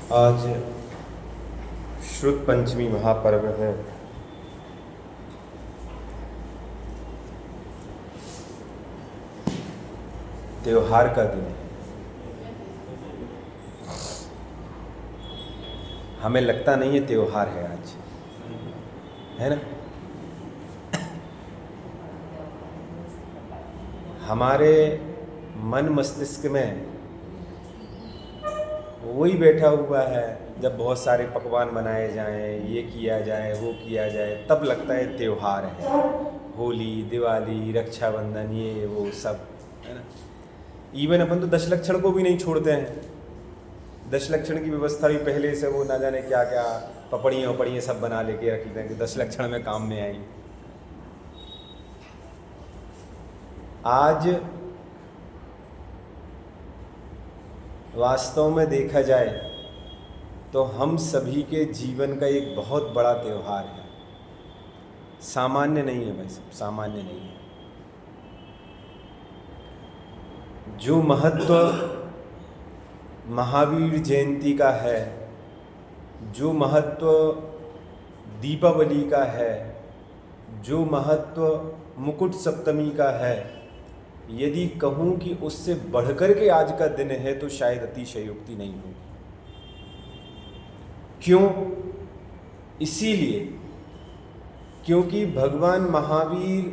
आज श्रुत पंचमी महापर्व है। त्योहार का दिन है। हमें लगता नहीं है त्योहार है आज, है ना। हमारे मन मस्तिष्क में वही बैठा हुआ है, जब बहुत सारे पकवान बनाए जाएं, ये किया जाए, वो किया जाए, तब लगता है त्योहार है। होली, दिवाली, रक्षाबंधन, ये वो सब, है ना। इवन अपन तो दशलक्षण को भी नहीं छोड़ते हैं। दशलक्षण की व्यवस्था भी पहले से वो ना जाने क्या क्या पपड़ियाँ वपड़ियाँ सब बना लेके रख लेते हैं कि दशलक्षण में काम में आई। आज वास्तव में देखा जाए तो हम सभी के जीवन का एक बहुत बड़ा त्यौहार है। सामान्य नहीं है भाई साहब, सामान्य नहीं है। जो महत्व महावीर जयंती का है, जो महत्व दीपावली का है, जो महत्व मुकुट सप्तमी का है, यदि कहूँ कि उससे बढ़कर के आज का दिन है तो शायद अतिशयोक्ति नहीं होगी। क्यों? इसीलिए क्योंकि भगवान महावीर,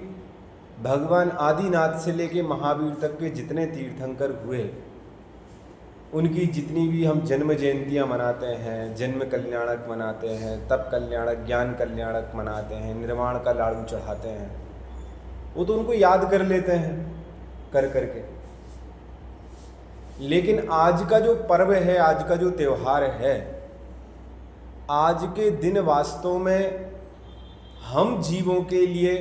भगवान आदिनाथ से लेके महावीर तक के जितने तीर्थंकर हुए, उनकी जितनी भी हम जन्म जयंतियाँ मनाते हैं, जन्म कल्याणक मनाते हैं, तप कल्याणक, ज्ञान कल्याणक मनाते हैं, निर्वाण का लाड़ू चढ़ाते हैं, वो तो उनको याद कर लेते हैं कर करके। लेकिन आज का जो पर्व है, आज का जो त्यौहार है, आज के दिन वास्तव में हम जीवों के लिए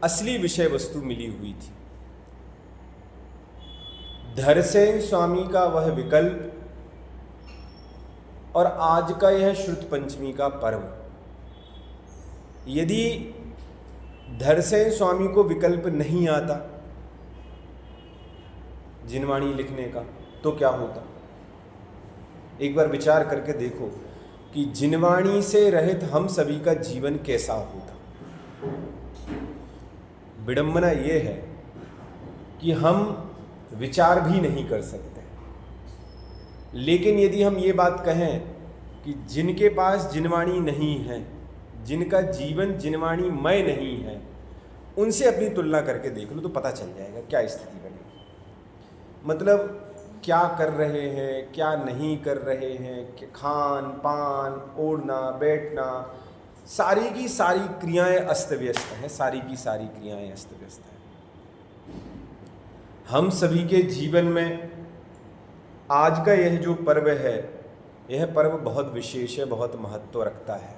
असली विषय वस्तु मिली हुई थी। धरसेन स्वामी का वह विकल्प और आज का यह श्रुत पंचमी का पर्व। यदि धरसेन स्वामी को विकल्प नहीं आता जिनवाणी लिखने का, तो क्या होता? एक बार विचार करके देखो कि जिनवाणी से रहित हम सभी का जीवन कैसा होता। विडंबना यह है कि हम विचार भी नहीं कर सकते। लेकिन यदि हम ये बात कहें कि जिनके पास जिनवाणी नहीं है, जिनका जीवन जिनवाणीमय नहीं है, उनसे अपनी तुलना करके देख लो तो पता चल जाएगा क्या स्थिति बनेगी। मतलब क्या कर रहे हैं, क्या नहीं कर रहे हैं, खान पान, ओढ़ना बैठना, सारी की सारी क्रियाएं अस्त व्यस्त हैं, सारी की सारी क्रियाएं अस्त व्यस्त हैं। हम सभी के जीवन में आज का यह जो पर्व है, यह पर्व बहुत विशेष है, बहुत महत्व रखता है।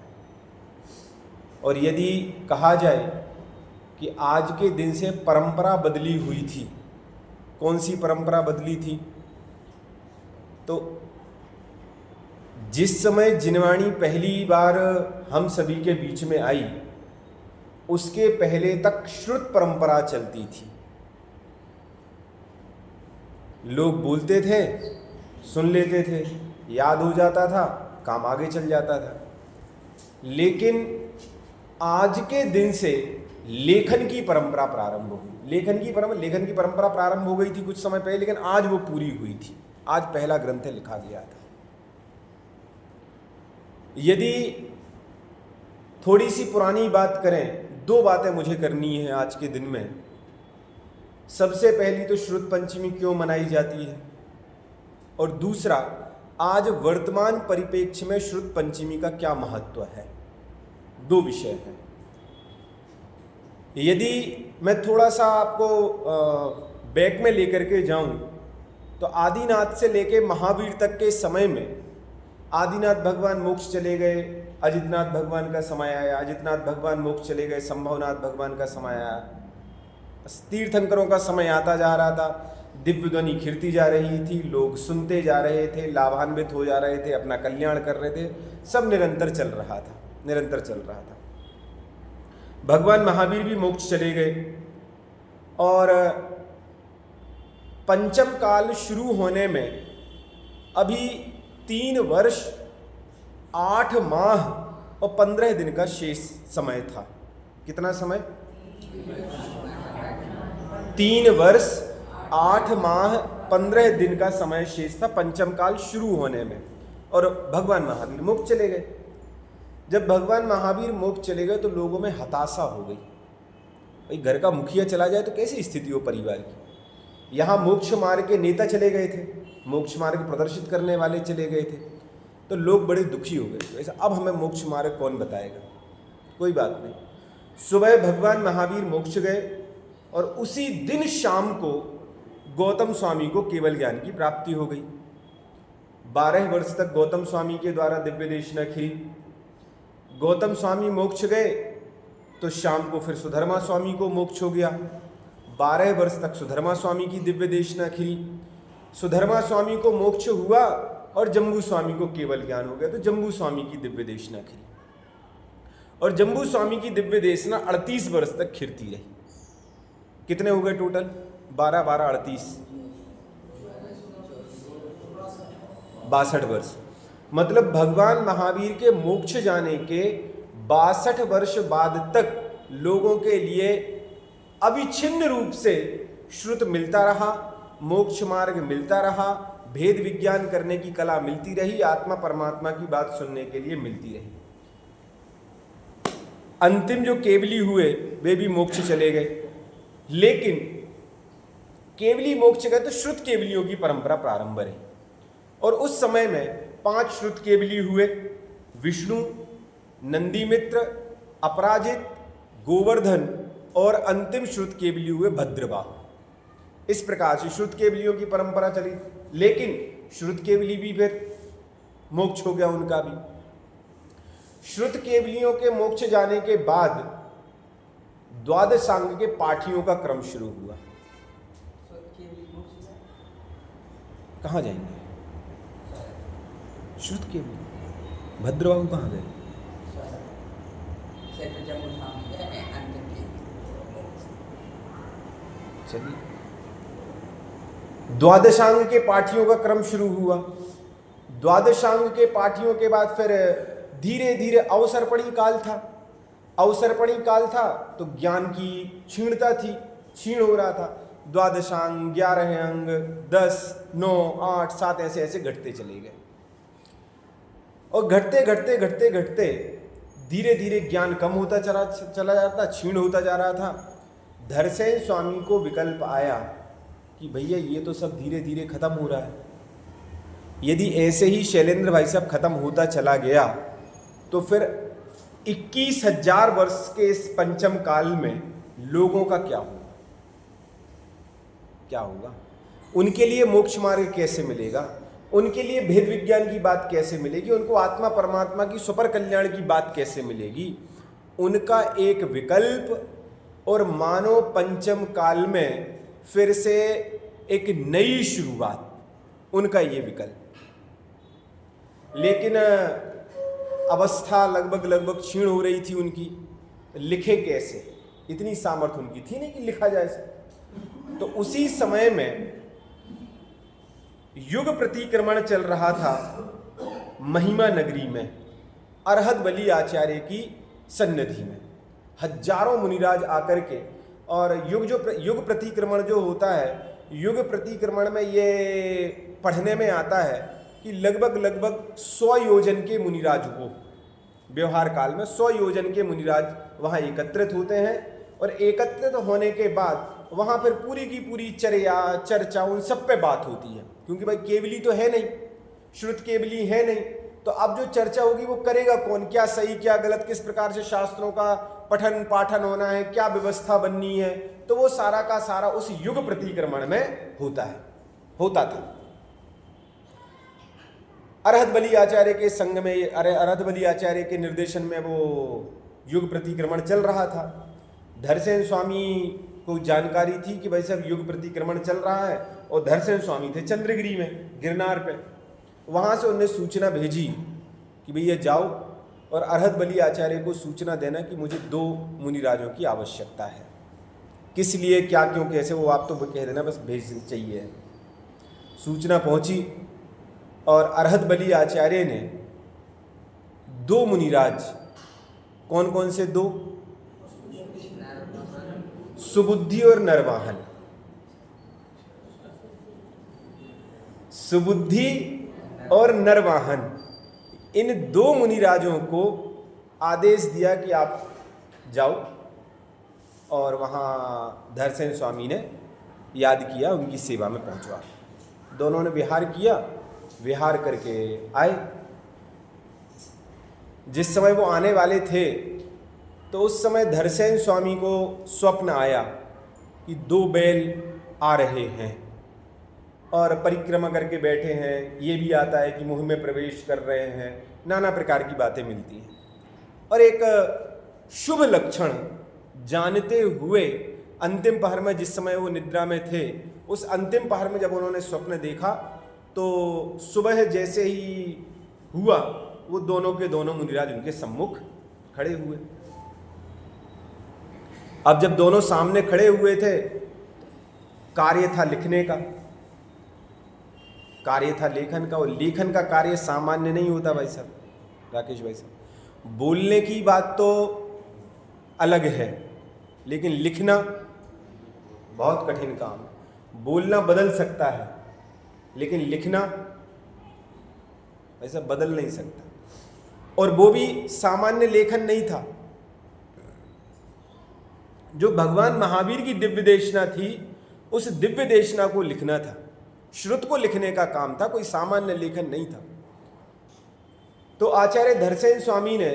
और यदि कहा जाए कि आज के दिन से परंपरा बदली हुई थी, कौन सी परंपरा बदली थी? तो जिस समय जिनवाणी पहली बार हम सभी के बीच में आई, उसके पहले तक श्रुत परंपरा चलती थी। लोग बोलते थे, सुन लेते थे, याद हो जाता था, काम आगे चल जाता था। लेकिन आज के दिन से लेखन की परंपरा प्रारंभ हुई। लेखन की परंपरा प्रारंभ हो गई थी कुछ समय पहले, लेकिन आज वो पूरी हुई थी। आज पहला ग्रंथ लिखा गया था। यदि थोड़ी सी पुरानी बात करें, दो बातें मुझे करनी है आज के दिन में। सबसे पहली तो श्रुत पंचमी क्यों मनाई जाती है, और दूसरा आज वर्तमान परिप्रेक्ष्य में श्रुत पंचमी का क्या महत्व है। दो विषय हैं। यदि मैं थोड़ा सा आपको बैक में लेकर के जाऊं तो आदिनाथ से लेके महावीर तक के समय में आदिनाथ भगवान मोक्ष चले गए, अजितनाथ भगवान का समय आया, अजितनाथ भगवान मोक्ष चले गए, संभवनाथ भगवान का समय आया, तीर्थंकरों का समय आता जा रहा था, दिव्य ध्वनि खिरती जा रही थी, लोग सुनते जा रहे थे, लाभान्वित हो जा रहे थे, अपना कल्याण कर रहे थे, सब निरंतर चल रहा था, निरंतर चल रहा था। भगवान महावीर भी मोक्ष चले गए और पंचम काल शुरू होने में अभी 3 वर्ष 8 माह और 15 दिन का शेष समय था। कितना समय? 3 वर्ष 8 माह 15 दिन का समय शेष था पंचम काल शुरू होने में, और भगवान महावीर मोक्ष चले गए। जब भगवान महावीर मोक्ष चले गए तो लोगों में हताशा हो गई। भाई घर का मुखिया चला जाए तो कैसी स्थिति हो परिवार की। यहाँ मोक्ष मार्ग के नेता चले गए थे, मोक्ष मार्ग प्रदर्शित करने वाले चले गए थे, तो लोग बड़े दुखी हो गए। ऐसा अब हमें मोक्ष मार्ग कौन बताएगा? कोई बात नहीं, सुबह भगवान महावीर मोक्ष गए और उसी दिन शाम को गौतम स्वामी को केवल ज्ञान की प्राप्ति हो गई। 12 वर्ष तक गौतम स्वामी के द्वारा दिव्य देशना खिली। गौतम स्वामी मोक्ष गए तो शाम को फिर सुधर्मा स्वामी को मोक्ष हो गया। 12 वर्ष तक सुधर्मा स्वामी की दिव्य देशना खिली। सुधर्मा स्वामी को मोक्ष हुआ और जम्बू स्वामी को केवल ज्ञान हो गया, तो जम्बू स्वामी की दिव्य देशना खिली। और जम्बू स्वामी की दिव्य देशना 38 वर्ष तक खिरती रही। कितने हो गए टोटल? 12 12 38 62 वर्ष। मतलब भगवान महावीर के मोक्ष जाने के 62 वर्ष बाद तक लोगों के लिए अविच्छिन्न रूप से श्रुत मिलता रहा, मोक्ष मार्ग मिलता रहा, भेद विज्ञान करने की कला मिलती रही, आत्मा परमात्मा की बात सुनने के लिए मिलती रही। अंतिम जो केवली हुए वे भी मोक्ष चले गए, लेकिन केवली मोक्ष गए तो श्रुत केवलियों की परंपरा प्रारंभ रही। और उस समय में 5 श्रुत केवली हुए, विष्णु, नंदीमित्र, अपराजित, गोवर्धन और अंतिम श्रुत केवली हुए भद्रबाहु। इस प्रकार से श्रुत केवलियों की परंपरा चली, लेकिन श्रुत केवली भी फिर मोक्ष हो गया उनका भी। श्रुत केवलियों के मोक्ष जाने के बाद द्वादशांग के पाठियों का क्रम शुरू हुआ। कहाँ जाएंगे? श्रुत केवली भद्रबाहु कहाँ गए? चलिए, द्वादशांग के पाठियों का क्रम शुरू हुआ। द्वादशांग के पाठियों के बाद फिर धीरे धीरे अवसर्पणी काल था। अवसर्पणी काल था तो ज्ञान की क्षीणता थी, क्षीण हो रहा था। द्वादशांग, 11 अंग, 10, 9, 8, 7 ऐसे ऐसे घटते चले गए। और घटते घटते घटते घटते धीरे धीरे ज्ञान कम होता चला जाता, क्षीण होता जा रहा था। धरसेन स्वामी को विकल्प आया कि भैया ये तो सब धीरे धीरे खत्म हो रहा है, यदि ऐसे ही शैलेंद्र भाई साहब खत्म होता चला गया तो फिर 21,000 वर्ष के इस पंचम काल में लोगों का क्या होगा? क्या होगा? उनके लिए मोक्ष मार्ग कैसे मिलेगा? उनके लिए भेद विज्ञान की बात कैसे मिलेगी? उनको आत्मा परमात्मा की सुपर कल्याण की बात कैसे मिलेगी? उनका एक विकल्प, और मानो पंचम काल में फिर से एक नई शुरुआत, उनका ये विकल्प। लेकिन अवस्था लगभग क्षीण हो रही थी उनकी, लिखे कैसे? इतनी सामर्थ्य उनकी थी नहीं कि लिखा जाए। तो उसी समय में युग प्रतिक्रमण चल रहा था महिमा नगरी में, अरहत बलि आचार्य की सन्निधि में। हजारों मुनिराज आकर के, और युग प्रतिक्रमण जो होता है, युग प्रतिक्रमण में ये पढ़ने में आता है कि लगभग 100 योजन के मुनिराज को व्यवहार काल में 100 योजन के मुनिराज वहाँ एकत्रित होते हैं। और एकत्रित होने के बाद वहाँ फिर पूरी की पूरी चर्चा उन सब पे बात होती है, क्योंकि भाई केवली तो है नहीं, श्रुत केवली है नहीं, तो अब जो चर्चा होगी वो करेगा कौन? क्या सही क्या गलत, किस प्रकार से शास्त्रों का पठन पाठन होना है, क्या व्यवस्था बननी है, तो वो सारा का सारा उस युग प्रतिक्रमण में होता था। अरहत बलि आचार्य के संग में, अरहत बलि आचार्य के निर्देशन में वो युग प्रतिक्रमण चल रहा था। धरसेन स्वामी को जानकारी थी कि भाई साहब युग प्रतिक्रमण चल रहा है, और धरसेन स्वामी थे चंद्रगिरी में, गिरनार पे। वहाँ से उन्हें सूचना भेजी कि भैया जाओ और अरहत बलि आचार्य को सूचना देना कि मुझे 2 मुनिराजों की आवश्यकता है। किस लिए, क्या, क्यों, कैसे, वो आप तो कह देना, बस भेज चाहिए। सूचना पहुँची और अरहत बलि आचार्य ने दो मुनिराज, कौन कौन से दो? सुबुद्धि और नरवाहन। सुबुद्धि और नरवाहन, इन दो मुनिराजों को आदेश दिया कि आप जाओ, और वहाँ धरसेन स्वामी ने याद किया, उनकी सेवा में पहुँचवा। दोनों ने विहार किया, विहार करके आए। जिस समय वो आने वाले थे तो उस समय धरसेन स्वामी को स्वप्न आया कि दो बैल आ रहे हैं और परिक्रमा करके बैठे हैं। ये भी आता है कि मुँह में प्रवेश कर रहे हैं, नाना प्रकार की बातें मिलती हैं। और एक शुभ लक्षण जानते हुए अंतिम पहर में, जिस समय वो निद्रा में थे, उस अंतिम पहर में जब उन्होंने स्वप्न देखा तो सुबह जैसे ही हुआ वो दोनों के दोनों मुनिराज उनके सम्मुख खड़े हुए। अब जब दोनों सामने खड़े हुए थे, कार्य था लिखने का, कार्य था लेखन का। और लेखन का कार्य सामान्य नहीं होता भाई साहब, राकेश भाई साहब। बोलने की बात तो अलग है, लेकिन लिखना बहुत कठिन काम है। बोलना बदल सकता है, लेकिन लिखना ऐसा बदल नहीं सकता। और वो भी सामान्य लेखन नहीं था। जो भगवान महावीर की दिव्य देशना थी, उस दिव्य देशना को लिखना था, श्रुत को लिखने का काम था, कोई सामान्य लेखन नहीं था। तो आचार्य धरसेन स्वामी ने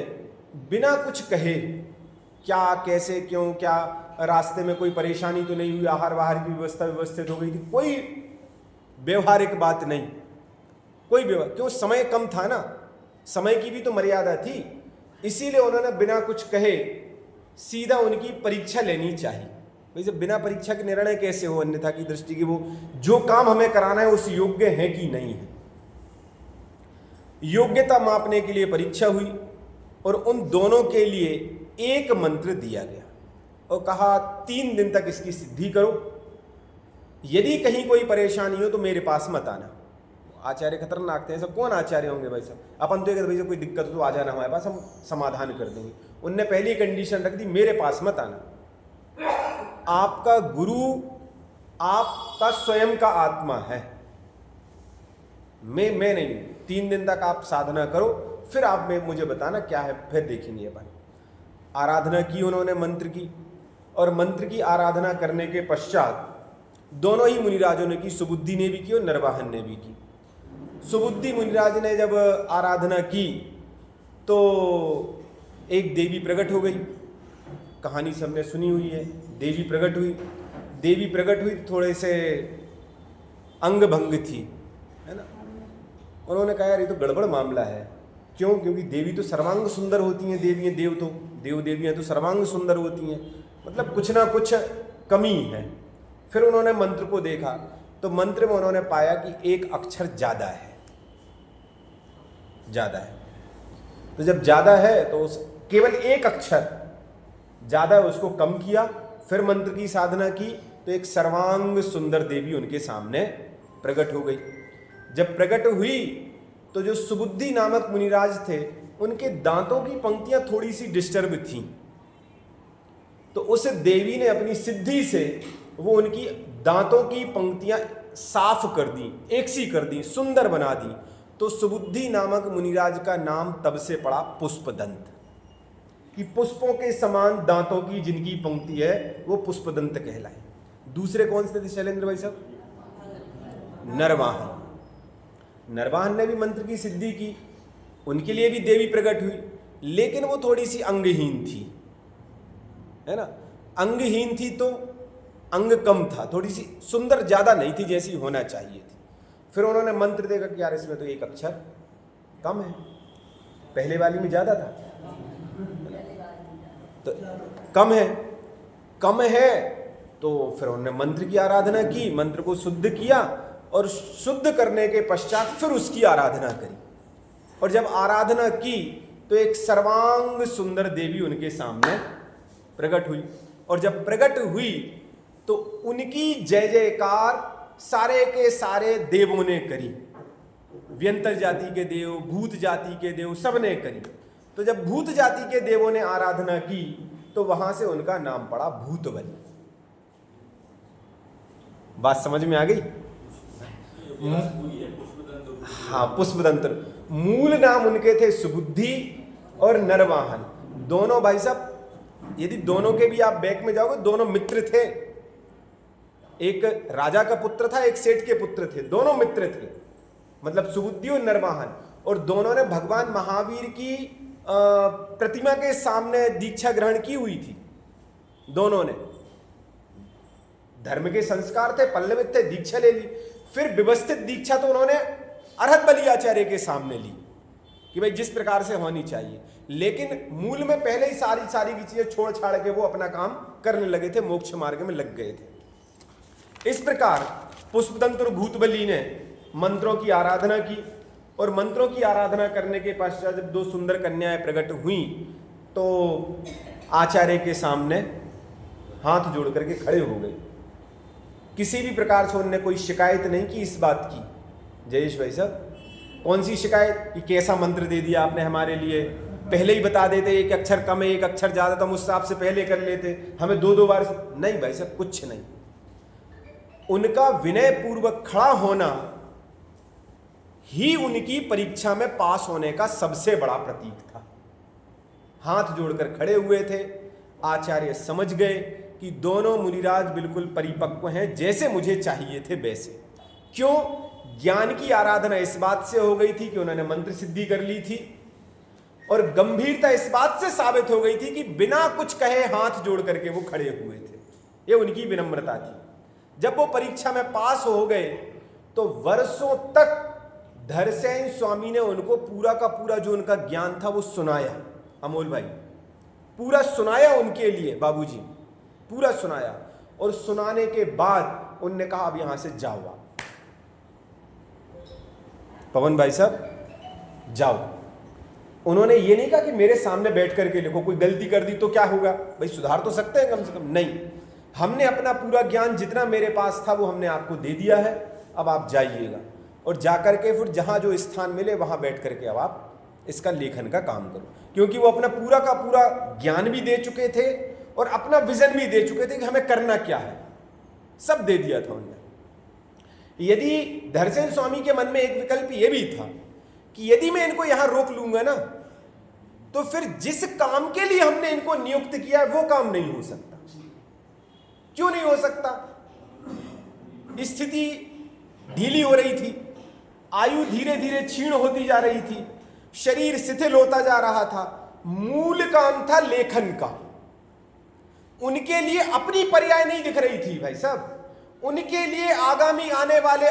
बिना कुछ कहे, क्या कैसे क्यों, क्या रास्ते में कोई परेशानी तो नहीं हुई, आहार वाहार की व्यवस्था व्यवस्थित हो गई थी, कोई व्यवहारिक बात नहीं, कोई व्यवहार, क्यों समय कम था ना, समय की भी तो मर्यादा थी। इसीलिए उन्होंने बिना कुछ कहे सीधा उनकी परीक्षा लेनी चाहिए। वैसे बिना परीक्षा के निर्णय कैसे हो, अन्यथा की दृष्टि की वो जो काम हमें कराना है उस योग्य है कि नहीं है। योग्यता मापने के लिए परीक्षा हुई और उन दोनों के लिए एक मंत्र दिया गया और कहा 3 दिन तक इसकी सिद्धि करो, यदि कहीं कोई परेशानी हो तो मेरे पास मत आना। आचार्य खतरनाक थे, ऐसा कौन आचार्य होंगे भाई साहब? अपन तो भाई कोई दिक्कत हो तो आ जाना हमारे पास, हम समाधान कर देंगे। उनने पहली कंडीशन रख दी, मेरे पास मत आना। आपका गुरु आपका स्वयं का आत्मा है, मैं नहीं। 3 दिन तक आप साधना करो, फिर आप में मुझे बताना क्या है, फिर देखेंगे अपन। आराधना की उन्होंने मंत्र की, और मंत्र की आराधना करने के पश्चात दोनों ही मुनिराजों ने की, सुबुद्धि ने भी की और नरवाहन ने भी की। सुबुद्धि मुनिराज ने जब आराधना की तो एक देवी प्रकट हो गई। कहानी सबने सुनी हुई है, देवी प्रकट हुई। देवी प्रकट हुई थोड़े से अंग भंग थी, है ना। उन्होंने कहा यार ये तो गड़बड़ मामला है। क्यों? क्योंकि देवी तो सर्वांग सुंदर होती हैं, देवियाँ, देव देवियाँ तो सर्वांग सुंदर होती हैं, मतलब कुछ ना कुछ कमी है। फिर उन्होंने मंत्र को देखा तो मंत्र में उन्होंने पाया कि एक अक्षर ज़्यादा है। तो जब ज़्यादा है तो उस केवल एक अक्षर ज़्यादा है, उसको कम किया। फिर मंत्र की साधना की तो एक सर्वांग सुंदर देवी उनके सामने प्रकट हो गई। जब प्रकट हुई तो जो सुबुद्धि नामक मुनिराज थे, उनके दांतों की पंक्तियां थोड़ी सी डिस्टर्ब थीं। तो उस देवी ने अपनी सिद्धि से वो उनकी दांतों की पंक्तियां साफ कर दी, एक सी कर दी, सुंदर बना दी। तो सुबुद्धि नामक मुनिराज का नाम तब से पड़ा पुष्पदंत, कि पुष्पों के समान दांतों की जिनकी पंक्ति है वो पुष्पदंत कहलाए। दूसरे कौन से थे शैलेंद्र भाई साहब? नरवाहन। नरवाहन ने भी मंत्र की सिद्धि की, उनके लिए भी देवी प्रकट हुई, लेकिन वो थोड़ी सी अंगहीन थी, है ना। अंगहीन थी तो अंग कम था, थोड़ी सी सुंदर ज़्यादा नहीं थी जैसी होना चाहिए थी। फिर उन्होंने मंत्र देखा कि यार इसमें तो एक अक्षर कम है, पहले वाली में ज़्यादा था, तो कम है। तो फिर उन्होंने मंत्र की आराधना की, मंत्र को शुद्ध किया और शुद्ध करने के पश्चात फिर उसकी आराधना करी। और जब आराधना की तो एक सर्वांग सुंदर देवी उनके सामने प्रकट हुई। और जब प्रकट हुई तो उनकी जय जयकार सारे के सारे देवों ने करी, व्यंतर जाति के देव, भूत जाति के देव, सब ने करी। तो जब भूत जाति के देवों ने आराधना की तो वहां से उनका नाम पड़ा भूतबली। बात समझ में आ गई? हाँ, पुष्पदंत। मूल नाम उनके थे सुबुद्धि और नरवाहन। दोनों भाई साहब, यदि दोनों के भी आप बैक में जाओगे, दोनों मित्र थे। एक राजा का पुत्र था, एक सेठ के पुत्र थे, दोनों मित्र थे, मतलब सुबुद्धि और नरवाहन। और दोनों ने भगवान महावीर की प्रतिमा के सामने दीक्षा ग्रहण की हुई थी। दोनों ने धर्म के संस्कार थे, पल्लवित थे, दीक्षा ले ली। फिर व्यवस्थित दीक्षा तो उन्होंने अरहत बलि आचार्य के सामने ली कि भाई जिस प्रकार से होनी चाहिए, लेकिन मूल में पहले ही सारी की चीजें छोड़ छाड़ के वो अपना काम करने लगे थे, मोक्ष मार्ग में लग गए थे। इस प्रकार पुष्पदंत और भूतबली ने मंत्रों की आराधना की, और मंत्रों की आराधना करने के पश्चात जब दो सुंदर कन्याएं प्रकट हुई तो आचार्य के सामने हाथ जोड़ करके खड़े हो गए। किसी भी प्रकार से उन्होंने कोई शिकायत नहीं की इस बात की। जयेश भाई साहब, कौन सी शिकायत कि कैसा मंत्र दे दिया आपने हमारे लिए, पहले ही बता देते, एक अक्षर कम है एक अक्षर ज्यादा, तो हम उस हिसाब से पहले कर लेते, हमें दो बार। नहीं भाई साहब, कुछ नहीं। उनका विनय पूर्वक खड़ा होना ही उनकी परीक्षा में पास होने का सबसे बड़ा प्रतीक था। हाथ जोड़कर खड़े हुए थे। आचार्य समझ गए कि दोनों मुनिराज बिल्कुल परिपक्व हैं, जैसे मुझे चाहिए थे वैसे। क्यों? ज्ञान की आराधना इस बात से हो गई थी कि उन्होंने मंत्र सिद्धि कर ली थी, और गंभीरता इस बात से साबित हो गई थी कि बिना कुछ कहे हाथ जोड़ करके वो खड़े हुए थे। ये उनकी विनम्रता थी। जब वो परीक्षा में पास हो गए तो वर्षों तक धरसेन स्वामी ने उनको पूरा का पूरा जो उनका ज्ञान था वो सुनाया। अमोल भाई, पूरा सुनाया उनके लिए, बाबूजी पूरा सुनाया। और सुनाने के बाद उनने कहा अब यहां से जाओ आप। पवन भाई साहब जाओ। उन्होंने ये नहीं कहा कि मेरे सामने बैठ करके लिखो, कोई गलती कर दी तो क्या होगा, भाई सुधार तो सकते हैं कम से कम। नहीं, हमने अपना पूरा ज्ञान जितना मेरे पास था वो हमने आपको दे दिया है, अब आप जाइएगा और जाकर के फिर जहां जो स्थान मिले वहां बैठ करके अब आप इसका लेखन का काम करो। क्योंकि वो अपना पूरा का पूरा ज्ञान भी दे चुके थे और अपना विजन भी दे चुके थे कि हमें करना क्या है, सब दे दिया था उन्होंने। यदि धरसेन स्वामी के मन में एक विकल्प ये भी था कि यदि मैं इनको यहां रोक लूंगा ना तो फिर जिस काम के लिए हमने इनको नियुक्त किया है वो काम नहीं हो सकता। क्यों नहीं हो सकता? स्थिति ढीली हो रही थी, आयु धीरे धीरे क्षीण होती जा रही थी, शरीर शिथिल होता जा रहा था, मूल काम था लेखन का। उनके लिए अपनी पर्याय नहीं दिख रही थी भाई साहब, उनके लिए आगामी आने वाले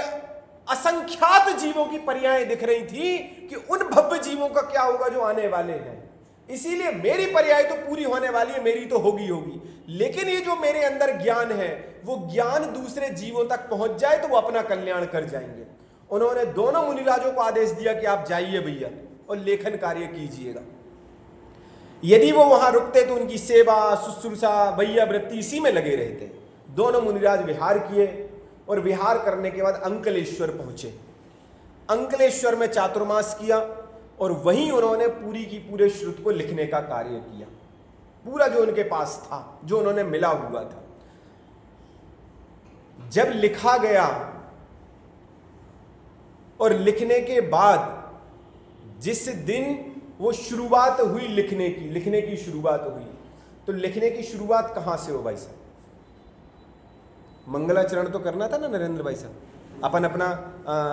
असंख्यात जीवों की पर्यायें दिख रही थी कि उन भव्य जीवों का क्या होगा जो आने वाले हैं। इसीलिए मेरी पर्याय तो पूरी होने वाली है, मेरी तो होगी, लेकिन ये जो मेरे अंदर ज्ञान है वो ज्ञान दूसरे जीवों तक पहुंच जाए तो वो अपना कल्याण कर जाएंगे। उन्होंने दोनों मुनिराजों को आदेश दिया कि आप जाइए भैया और लेखन कार्य कीजिएगा। यदि वो वहां रुकते तो उनकी सेवा शुश्रूषा भैया वृत्ति इसी में लगे रहते। दोनों मुनिराज विहार किए और विहार करने के बाद अंकलेश्वर पहुंचे। अंकलेश्वर में चातुर्मास किया और वहीं उन्होंने पूरी की पूरे श्रुत को लिखने का कार्य किया। पूरा जो उनके पास था, जो उन्होंने मिला हुआ था, जब लिखा गया और लिखने के बाद जिस दिन वो शुरुआत हुई लिखने की शुरुआत हुई, तो लिखने की शुरुआत कहां से हो भाई साहब? मंगलाचरण तो करना था ना नरेंद्र भाई साहब। अपन अपना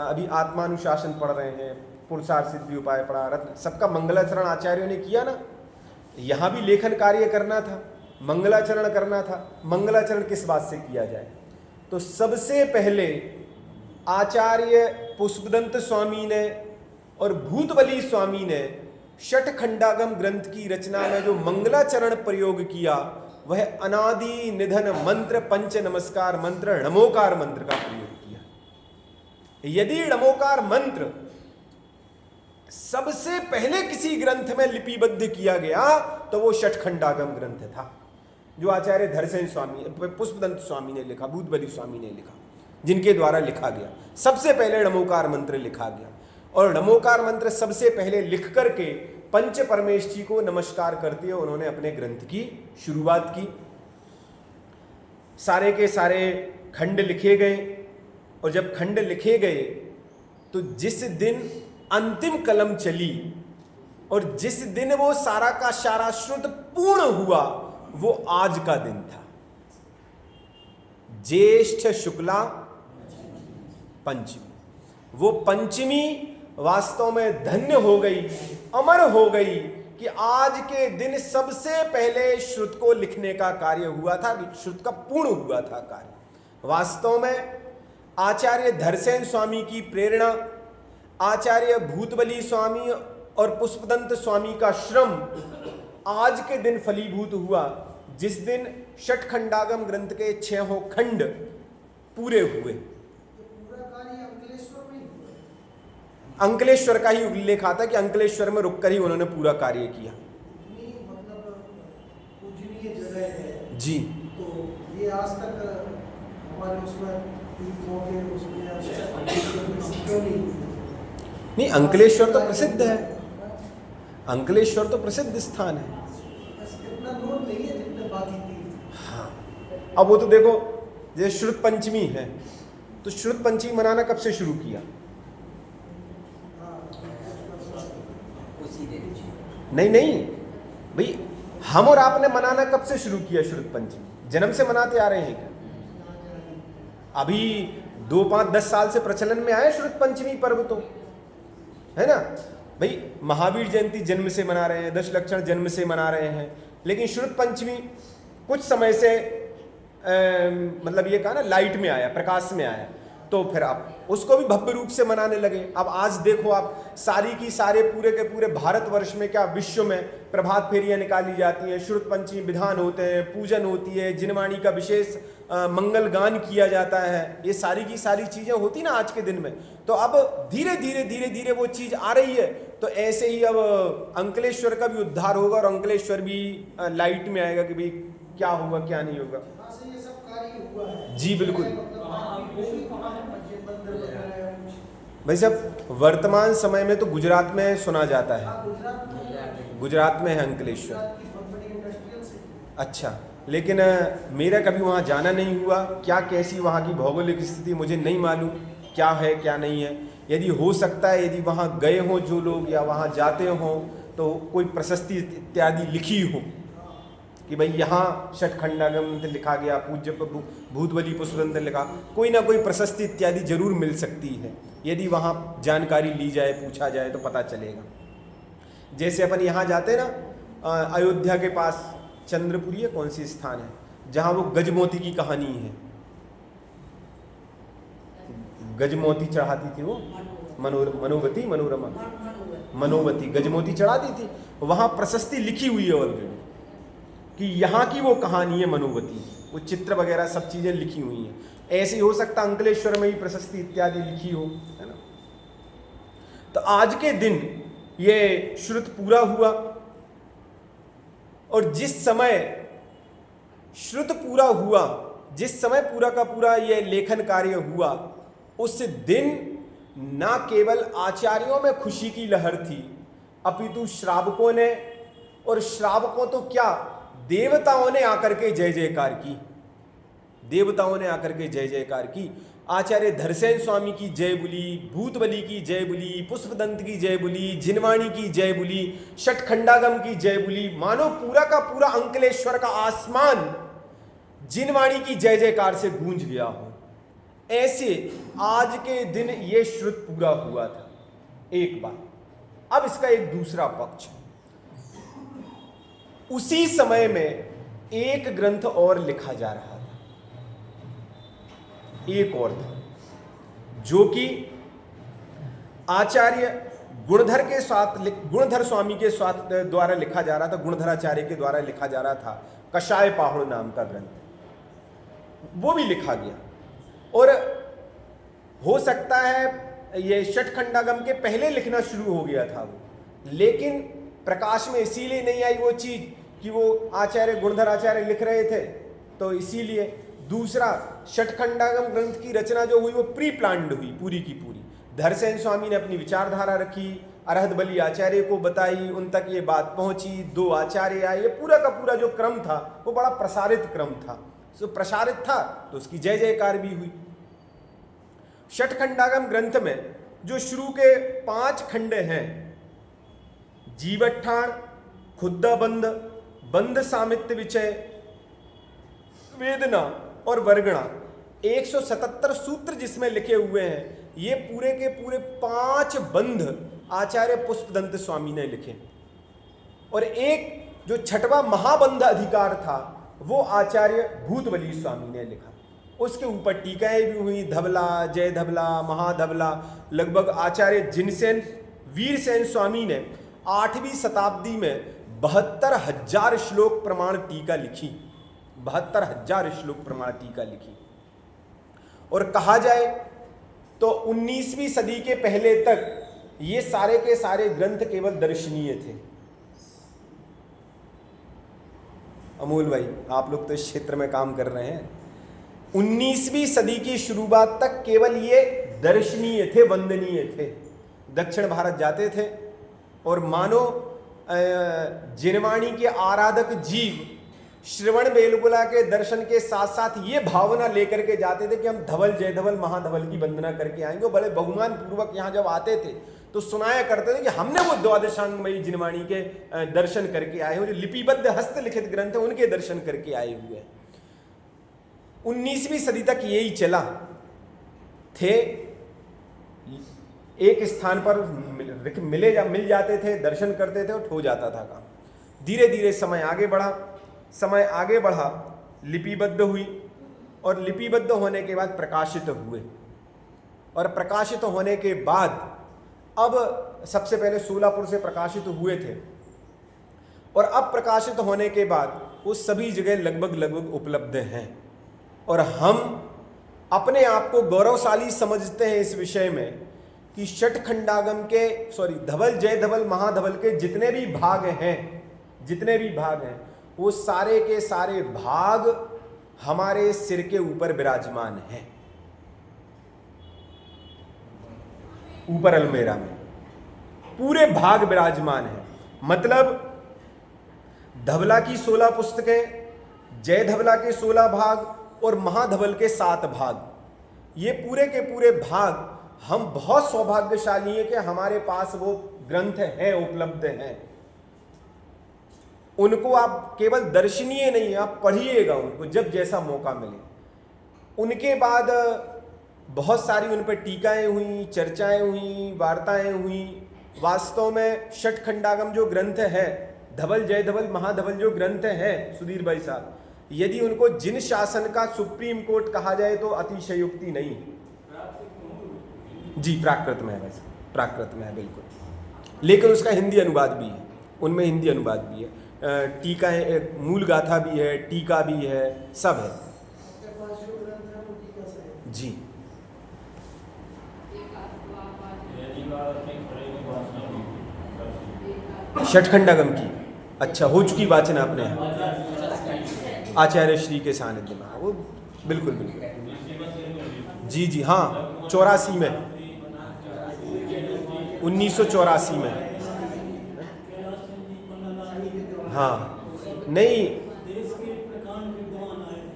अभी आत्मानुशासन पढ़ रहे हैं, पुरुषार्थ सिद्धि उपाय पढ़ा, रत्न, सबका मंगलाचरण आचार्यों ने किया ना। यहां भी लेखन कार्य करना था, मंगलाचरण करना था। मंगलाचरण किस बात से किया जाए? तो सबसे पहले आचार्य पुष्पदंत स्वामी ने और भूतबली स्वामी ने षटखंडागम ग्रंथ की रचना में जो मंगलाचरण प्रयोग किया वह अनादि निधन मंत्र पंच नमस्कार मंत्र णमोकार मंत्र का प्रयोग किया। यदि णमोकार मंत्र सबसे पहले किसी ग्रंथ में लिपिबद्ध किया गया तो वो षटखंडागम ग्रंथ था जो आचार्य धरसेन स्वामी पुष्पदंत स्वामी ने लिखा, भूतबली स्वामी ने लिखा, जिनके द्वारा लिखा गया। सबसे पहले णमोकार मंत्र लिखा गया और णमोकार मंत्र सबसे पहले लिख करके पंच परमेश जी को नमस्कार करते हुए उन्होंने अपने ग्रंथ की शुरुआत की। सारे के सारे खंड लिखे गए, और जब खंड लिखे गए तो जिस दिन अंतिम कलम चली और जिस दिन वो सारा का सारा श्रुत पूर्ण हुआ, वो आज का दिन था, ज्येष्ठ शुक्ला पंचमी। वो पंचमी वास्तव में धन्य हो गई, अमर हो गई कि आज के दिन सबसे पहले श्रुत को लिखने का कार्य हुआ था, श्रुत का पूर्ण हुआ था कार्य। वास्तव में आचार्य धरसेन स्वामी की प्रेरणा, आचार्य भूतबली स्वामी और पुष्पदंत स्वामी का श्रम आज के दिन फलीभूत हुआ, जिस दिन षटखंडागम ग्रंथ के 6 खंड पूरे हुए। अंकलेश्वर का ही उल्लेख आता कि अंकलेश्वर में रुककर ही उन्होंने पूरा कार्य किया। पूजनीय जगह है जी। तो ये आज तक हमारे उसमें नहीं, अंकलेश्वर तो प्रसिद्ध है, अंकलेश्वर तो प्रसिद्ध स्थान है। इतना नोट नहीं है जितने बाकी थी। हाँ, अब वो तो देखो, जैसे श्रुत पंचमी है, तो श्रुत पंचमी मनाना कब से शुरू किया? नहीं नहीं भाई, हम और आपने मनाना कब से शुरू किया श्रुत पंचमी? जन्म से मनाते आ रहे हैं क्या? अभी 2, 5, 10 साल से प्रचलन में आए श्रुत पंचमी पर्व, तो है ना भाई। महावीर जयंती जन्म से मना रहे हैं, 10 लक्षण जन्म से मना रहे हैं, लेकिन श्रुत पंचमी कुछ समय से मतलब ये कहा ना, लाइट में आया, प्रकाश में आया, तो फिर आप उसको भी भव्य रूप से मनाने लगे। अब आज देखो आप, सारी की सारे पूरे के पूरे भारतवर्ष में, क्या विश्व में प्रभात फेरियां निकाली जाती हैं, श्रुत पंचमी विधान होते हैं, पूजन होती है, जिनवाणी का विशेष मंगल गान किया जाता है, ये सारी की सारी चीजें होती ना आज के दिन में। तो अब धीरे धीरे धीरे धीरे वो चीज आ रही है, तो ऐसे ही अब अंकलेश्वर का भी उद्धार होगा और अंकलेश्वर भी लाइट में आएगा कि भाई क्या होगा क्या नहीं होगा। जी बिल्कुल भाई साहब, वर्तमान समय में तो गुजरात में सुना जाता है, गुजरात में है अंकलेश्वर। अच्छा, लेकिन मेरा कभी वहाँ जाना नहीं हुआ, क्या कैसी वहाँ की भौगोलिक स्थिति मुझे नहीं मालूम, क्या है क्या नहीं है। यदि हो सकता है, यदि वहाँ गए हों जो लोग या वहाँ जाते हों, तो कोई प्रशस्ति इत्यादि लिखी हो कि भाई यहाँ षटखंडागम लिखा गया, पूज्य भूतबली पुष्पदंत लिखा, कोई ना कोई प्रशस्ति इत्यादि जरूर मिल सकती है। यदि वहाँ जानकारी ली जाए, पूछा जाए, तो पता चलेगा। जैसे अपन यहाँ जाते ना, अयोध्या के पास चंद्रपुरी है, कौन सी स्थान है जहाँ वो गजमोती की कहानी है, गजमोती चढ़ाती थी वो, मनोवती, मनोरमा, मनोवती गजमोती चढ़ाती थी। वहाँ प्रशस्ति लिखी हुई है ऑलरेडी कि यहाँ की वो कहानी है मनोवती, वो चित्र वगैरह सब चीज़ें लिखी हुई हैं। ऐसे ही हो सकता अंकलेश्वर में ही प्रशस्ति इत्यादि लिखी हो, है ना। तो आज के दिन ये श्रुत पूरा हुआ, और जिस समय श्रुत पूरा हुआ, जिस समय पूरा का पूरा ये लेखन कार्य हुआ, उस दिन ना केवल आचार्यों में खुशी की लहर थी, अपितु श्रावकों ने, और श्रावकों तो क्या, देवताओं ने आकर के जय जयकार की, देवताओं ने आकर के जय जयकार की। आचार्य धरसेन स्वामी की जय बुली, भूतबली की जय बुली, पुष्पदंत की जय बुली, जिनवाणी की जय बुली, षटखंडागम की जय बुली। मानो पूरा का पूरा अंकलेश्वर का आसमान जिनवाणी की जय जयकार से गूंज गया हो। ऐसे आज के दिन ये श्रुत पूरा हुआ था, एक बात। अब इसका एक दूसरा पक्ष, उसी समय में एक ग्रंथ और लिखा जा रहा था, एक और था, जो कि आचार्य गुणधर के साथ, गुणधर स्वामी के साथ द्वारा लिखा जा रहा था, गुणधराचार्य के द्वारा लिखा जा रहा था। कषाय पाहुड़ नाम का ग्रंथ, वो भी लिखा गया। और हो सकता है ये षटखंडागम के पहले लिखना शुरू हो गया था वो, लेकिन प्रकाश में इसीलिए नहीं आई वो चीज कि वो आचार्य गुणधर आचार्य लिख रहे थे, तो इसीलिए। दूसरा, षटखंडागम ग्रंथ की रचना जो हुई वो प्री प्लान्ड हुई, पूरी की पूरी। धरसेन स्वामी ने अपनी विचारधारा रखी, अरहत बली आचार्य को बताई, उन तक ये बात पहुंची, 2 आचार्य आए, ये पूरा का पूरा जो क्रम था वो बड़ा प्रसारित क्रम था। सो प्रसारित था तो उसकी जय जयकार भी हुई। षटखंडागम ग्रंथ में जो शुरू के 5 खंड हैं, जीवट्ठाण, खुद्दा बंध, बंध सामित्य विचय, वेदना और वर्गणा, 177 सूत्र जिसमें लिखे हुए हैं, ये पूरे के पूरे 5 बंध आचार्य पुष्पदंत स्वामी ने लिखे। और एक जो छठवां महाबंध अधिकार था वो आचार्य भूतबली स्वामी ने लिखा। उसके ऊपर टीकाएं भी हुई, धबला, जय धबला, महाधबला। लगभग आचार्य जिनसेन वीरसेन स्वामी ने 8वीं शताब्दी में 72,000 श्लोक प्रमाण टीका लिखी, 72,000 श्लोक प्रमाण टीका लिखी। और कहा जाए तो 19वीं सदी के पहले तक ये सारे के सारे ग्रंथ केवल दर्शनीय थे। अमोल भाई, आप लोग तो इस क्षेत्र में काम कर रहे हैं। 19वीं सदी की शुरुआत तक केवल ये दर्शनीय थे, वंदनीय थे। दक्षिण भारत जाते थे और मानो जिनवाणी के आराधक जीव श्रवण बेलगुला के दर्शन के साथ साथ ये भावना लेकर के जाते थे कि हम धवल, जय धवल, महाधवल की वंदना करके आएंगे। बड़े बहुमान पूर्वक यहाँ जब आते थे तो सुनाया करते थे कि हमने वो द्वादशांगमयी जिनवाणी के दर्शन करके आए हैं, जो लिपिबद्ध हस्तलिखित ग्रंथ है उनके दर्शन करके आए हुए हैं। 19वीं सदी तक यही चला थे। एक स्थान पर मिल जाते थे, दर्शन करते थे और हो जाता था काम। धीरे धीरे समय आगे बढ़ा, लिपिबद्ध हुई और लिपिबद्ध होने के बाद प्रकाशित हुए। और प्रकाशित होने के बाद अब सबसे पहले सोलापुर से प्रकाशित हुए थे और अब प्रकाशित होने के बाद वो सभी जगह लगभग उपलब्ध हैं। और हम अपने आप को गौरवशाली समझते हैं इस विषय में कि षटखंडागम के धवल, जय धवल, महाधवल के जितने भी भाग हैं वो सारे के सारे भाग हमारे सिर के ऊपर विराजमान हैं, ऊपर अलमेरा में पूरे भाग विराजमान हैं। मतलब धवला की 16 पुस्तकें, जय धवला के 16 भाग और महाधवल के 7 भाग, ये पूरे के पूरे भाग हम बहुत सौभाग्यशाली हैं कि हमारे पास वो ग्रंथ हैं, उपलब्ध हैं। उनको आप केवल दर्शनीय नहीं, आप पढ़िएगा उनको जब जैसा मौका मिले। उनके बाद बहुत सारी उन पर टीकाएं हुई, चर्चाएं हुई, वार्ताएं हुई। वास्तव में षटखंडागम जो ग्रंथ है, धवल, जय धवल, महाधवल जो ग्रंथ हैं सुधीर भाई साहब, यदि उनको जिन शासन का सुप्रीम कोर्ट कहा जाए तो अतिशयोक्ति नहीं। जी, प्राकृत में है, वैसे प्राकृत में है बिल्कुल, लेकिन उसका हिंदी अनुवाद भी है, उनमें हिंदी अनुवाद भी है, टीका है, मूल गाथा भी है, टीका भी है, सब है। जी, षटखंडागम की अच्छा हो चुकी वाचन आपने आचार्य श्री के सानिध्य में, वो बिल्कुल बिल्कुल। जी जी, हाँ, 84 में, 1984 में। हाँ, नहीं,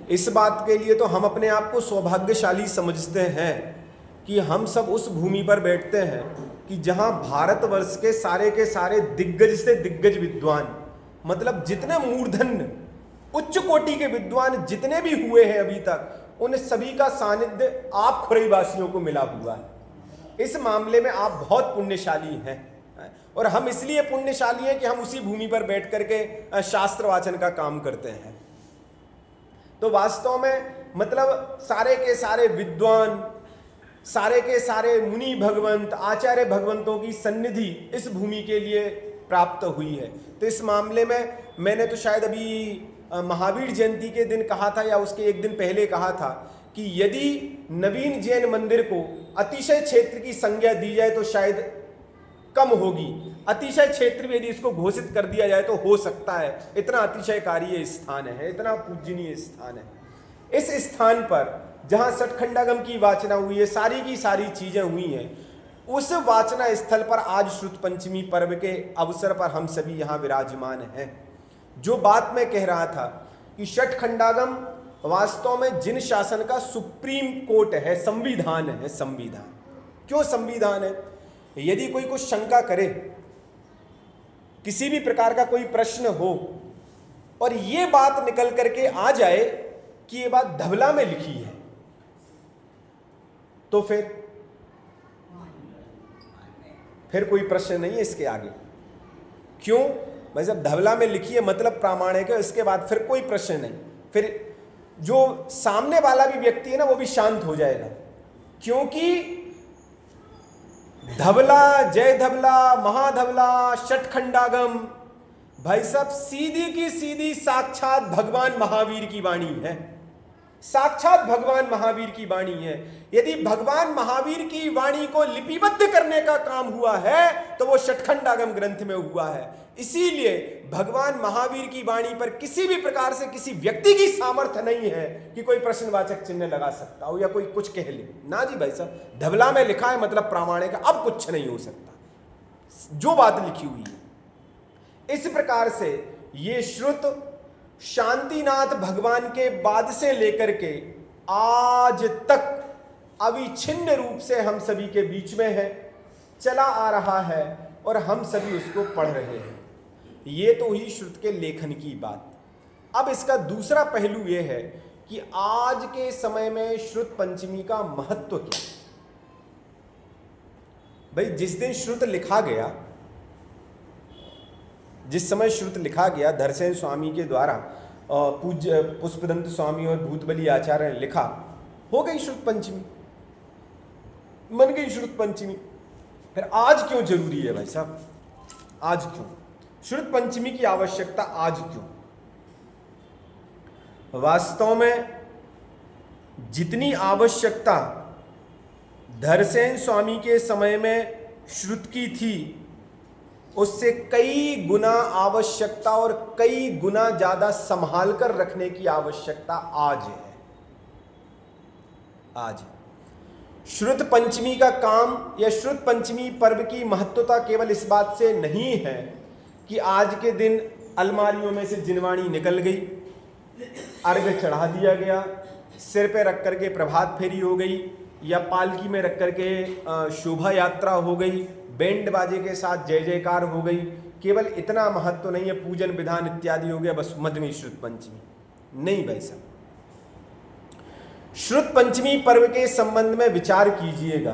इस बात के लिए तो हम अपने आप को सौभाग्यशाली समझते हैं कि हम सब उस भूमि पर बैठते हैं कि जहां भारतवर्ष के सारे दिग्गज से दिग्गज विद्वान, मतलब जितने मूर्धन्य उच्च कोटि के विद्वान जितने भी हुए हैं अभी तक, उन सभी का सानिध्य आप खुरईवासियों को मिला हुआ है। इस मामले में आप बहुत पुण्यशाली हैं और हम इसलिए पुण्यशाली हैं कि हम उसी भूमि पर बैठ करके शास्त्र वाचन का काम करते हैं। तो वास्तव में मतलब सारे के सारे विद्वान, सारे के सारे मुनि भगवंत, आचार्य भगवंतों की सन्निधि इस भूमि के लिए प्राप्त हुई है। तो इस मामले में मैंने तो शायद अभी महावीर जयंती के दिन कहा था या उसके एक दिन पहले कहा था कि यदि नवीन जैन मंदिर को अतिशय क्षेत्र की संज्ञा दी जाए तो शायद कम होगी, अतिशय क्षेत्र में यदि इसको घोषित कर दिया जाए तो हो सकता है। इतना अतिशयकारी स्थान है, इतना पूजनीय स्थान है। इस स्थान पर जहां षटखंडागम की वाचना हुई है, सारी की सारी चीजें हुई हैं, उस वाचना स्थल पर आज श्रुत पंचमी पर्व के अवसर पर हम सभी यहां विराजमान हैं। जो बात मैं कह रहा था कि षट खंडागम वास्तव में जिन शासन का सुप्रीम कोर्ट है, संविधान है। संविधान क्यों संविधान है? यदि कोई कुछ शंका करे, किसी भी प्रकार का कोई प्रश्न हो और ये बात निकल करके आ जाए कि ये बात धवला में लिखी है, तो फिर कोई प्रश्न नहीं है इसके आगे। क्यों भाई? जब धवला में लिखी है मतलब प्रामाणिक है, इसके बाद फिर कोई प्रश्न नहीं। फिर जो सामने वाला भी व्यक्ति है ना, वो भी शांत हो जाएगा, क्योंकि धवला, जय धवला, महाधवला, षटखंडागम, भाई साहब सीधी की सीधी साक्षात भगवान महावीर की वाणी है। साक्षात भगवान महावीर की वाणी है। यदि भगवान महावीर की वाणी को लिपिबद्ध करने का काम हुआ है तो वो षटखंडागम ग्रंथ में हुआ है। इसीलिए भगवान महावीर की वाणी पर किसी भी प्रकार से किसी व्यक्ति की सामर्थ्य नहीं है कि कोई प्रश्नवाचक चिन्ह लगा सकता हो या कोई कुछ कह ले। ना जी भाई साहब, धवला में लिखा है मतलब प्रामाणिक है, अब कुछ नहीं हो सकता जो बात लिखी हुई है। इस प्रकार से ये श्रुत शांतिनाथ भगवान के बाद से लेकर के आज तक अविच्छिन्न रूप से हम सभी के बीच में है, चला आ रहा है और हम सभी उसको पढ़ रहे हैं। ये तो हुई श्रुत के लेखन की बात। अब इसका दूसरा पहलू यह है कि आज के समय में श्रुत पंचमी का महत्व क्या है। भाई जिस दिन श्रुत लिखा गया, जिस समय श्रुत लिखा गया धरसेन स्वामी के द्वारा, पूज्य पुष्पदंत स्वामी और भूतबली आचार्य ने लिखा, हो गई श्रुत पंचमी, मन गई श्रुत पंचमी। फिर आज क्यों जरूरी है भाई साहब? आज क्यों श्रुत पंचमी की आवश्यकता? आज क्यों? वास्तव में जितनी आवश्यकता धरसेन स्वामी के समय में श्रुत की थी, उससे कई गुना आवश्यकता और कई गुना ज्यादा संभाल कर रखने की आवश्यकता आज है। आज श्रुत पंचमी का काम या श्रुत पंचमी पर्व की महत्वता केवल इस बात से नहीं है कि आज के दिन अलमारियों में से जिनवाणी निकल गई, अर्घ चढ़ा दिया गया, सिर पे रख करके प्रभात फेरी हो गई या पालकी में रख करके शोभा यात्रा हो गई, बैंड बाजे के साथ जय जयकार हो गई। केवल इतना महत्व नहीं है, पूजन विधान इत्यादि हो गया, बस मद गई श्रुत पंचमी। नहीं भाई साहब, श्रुत पंचमी पर्व के संबंध में विचार कीजिएगा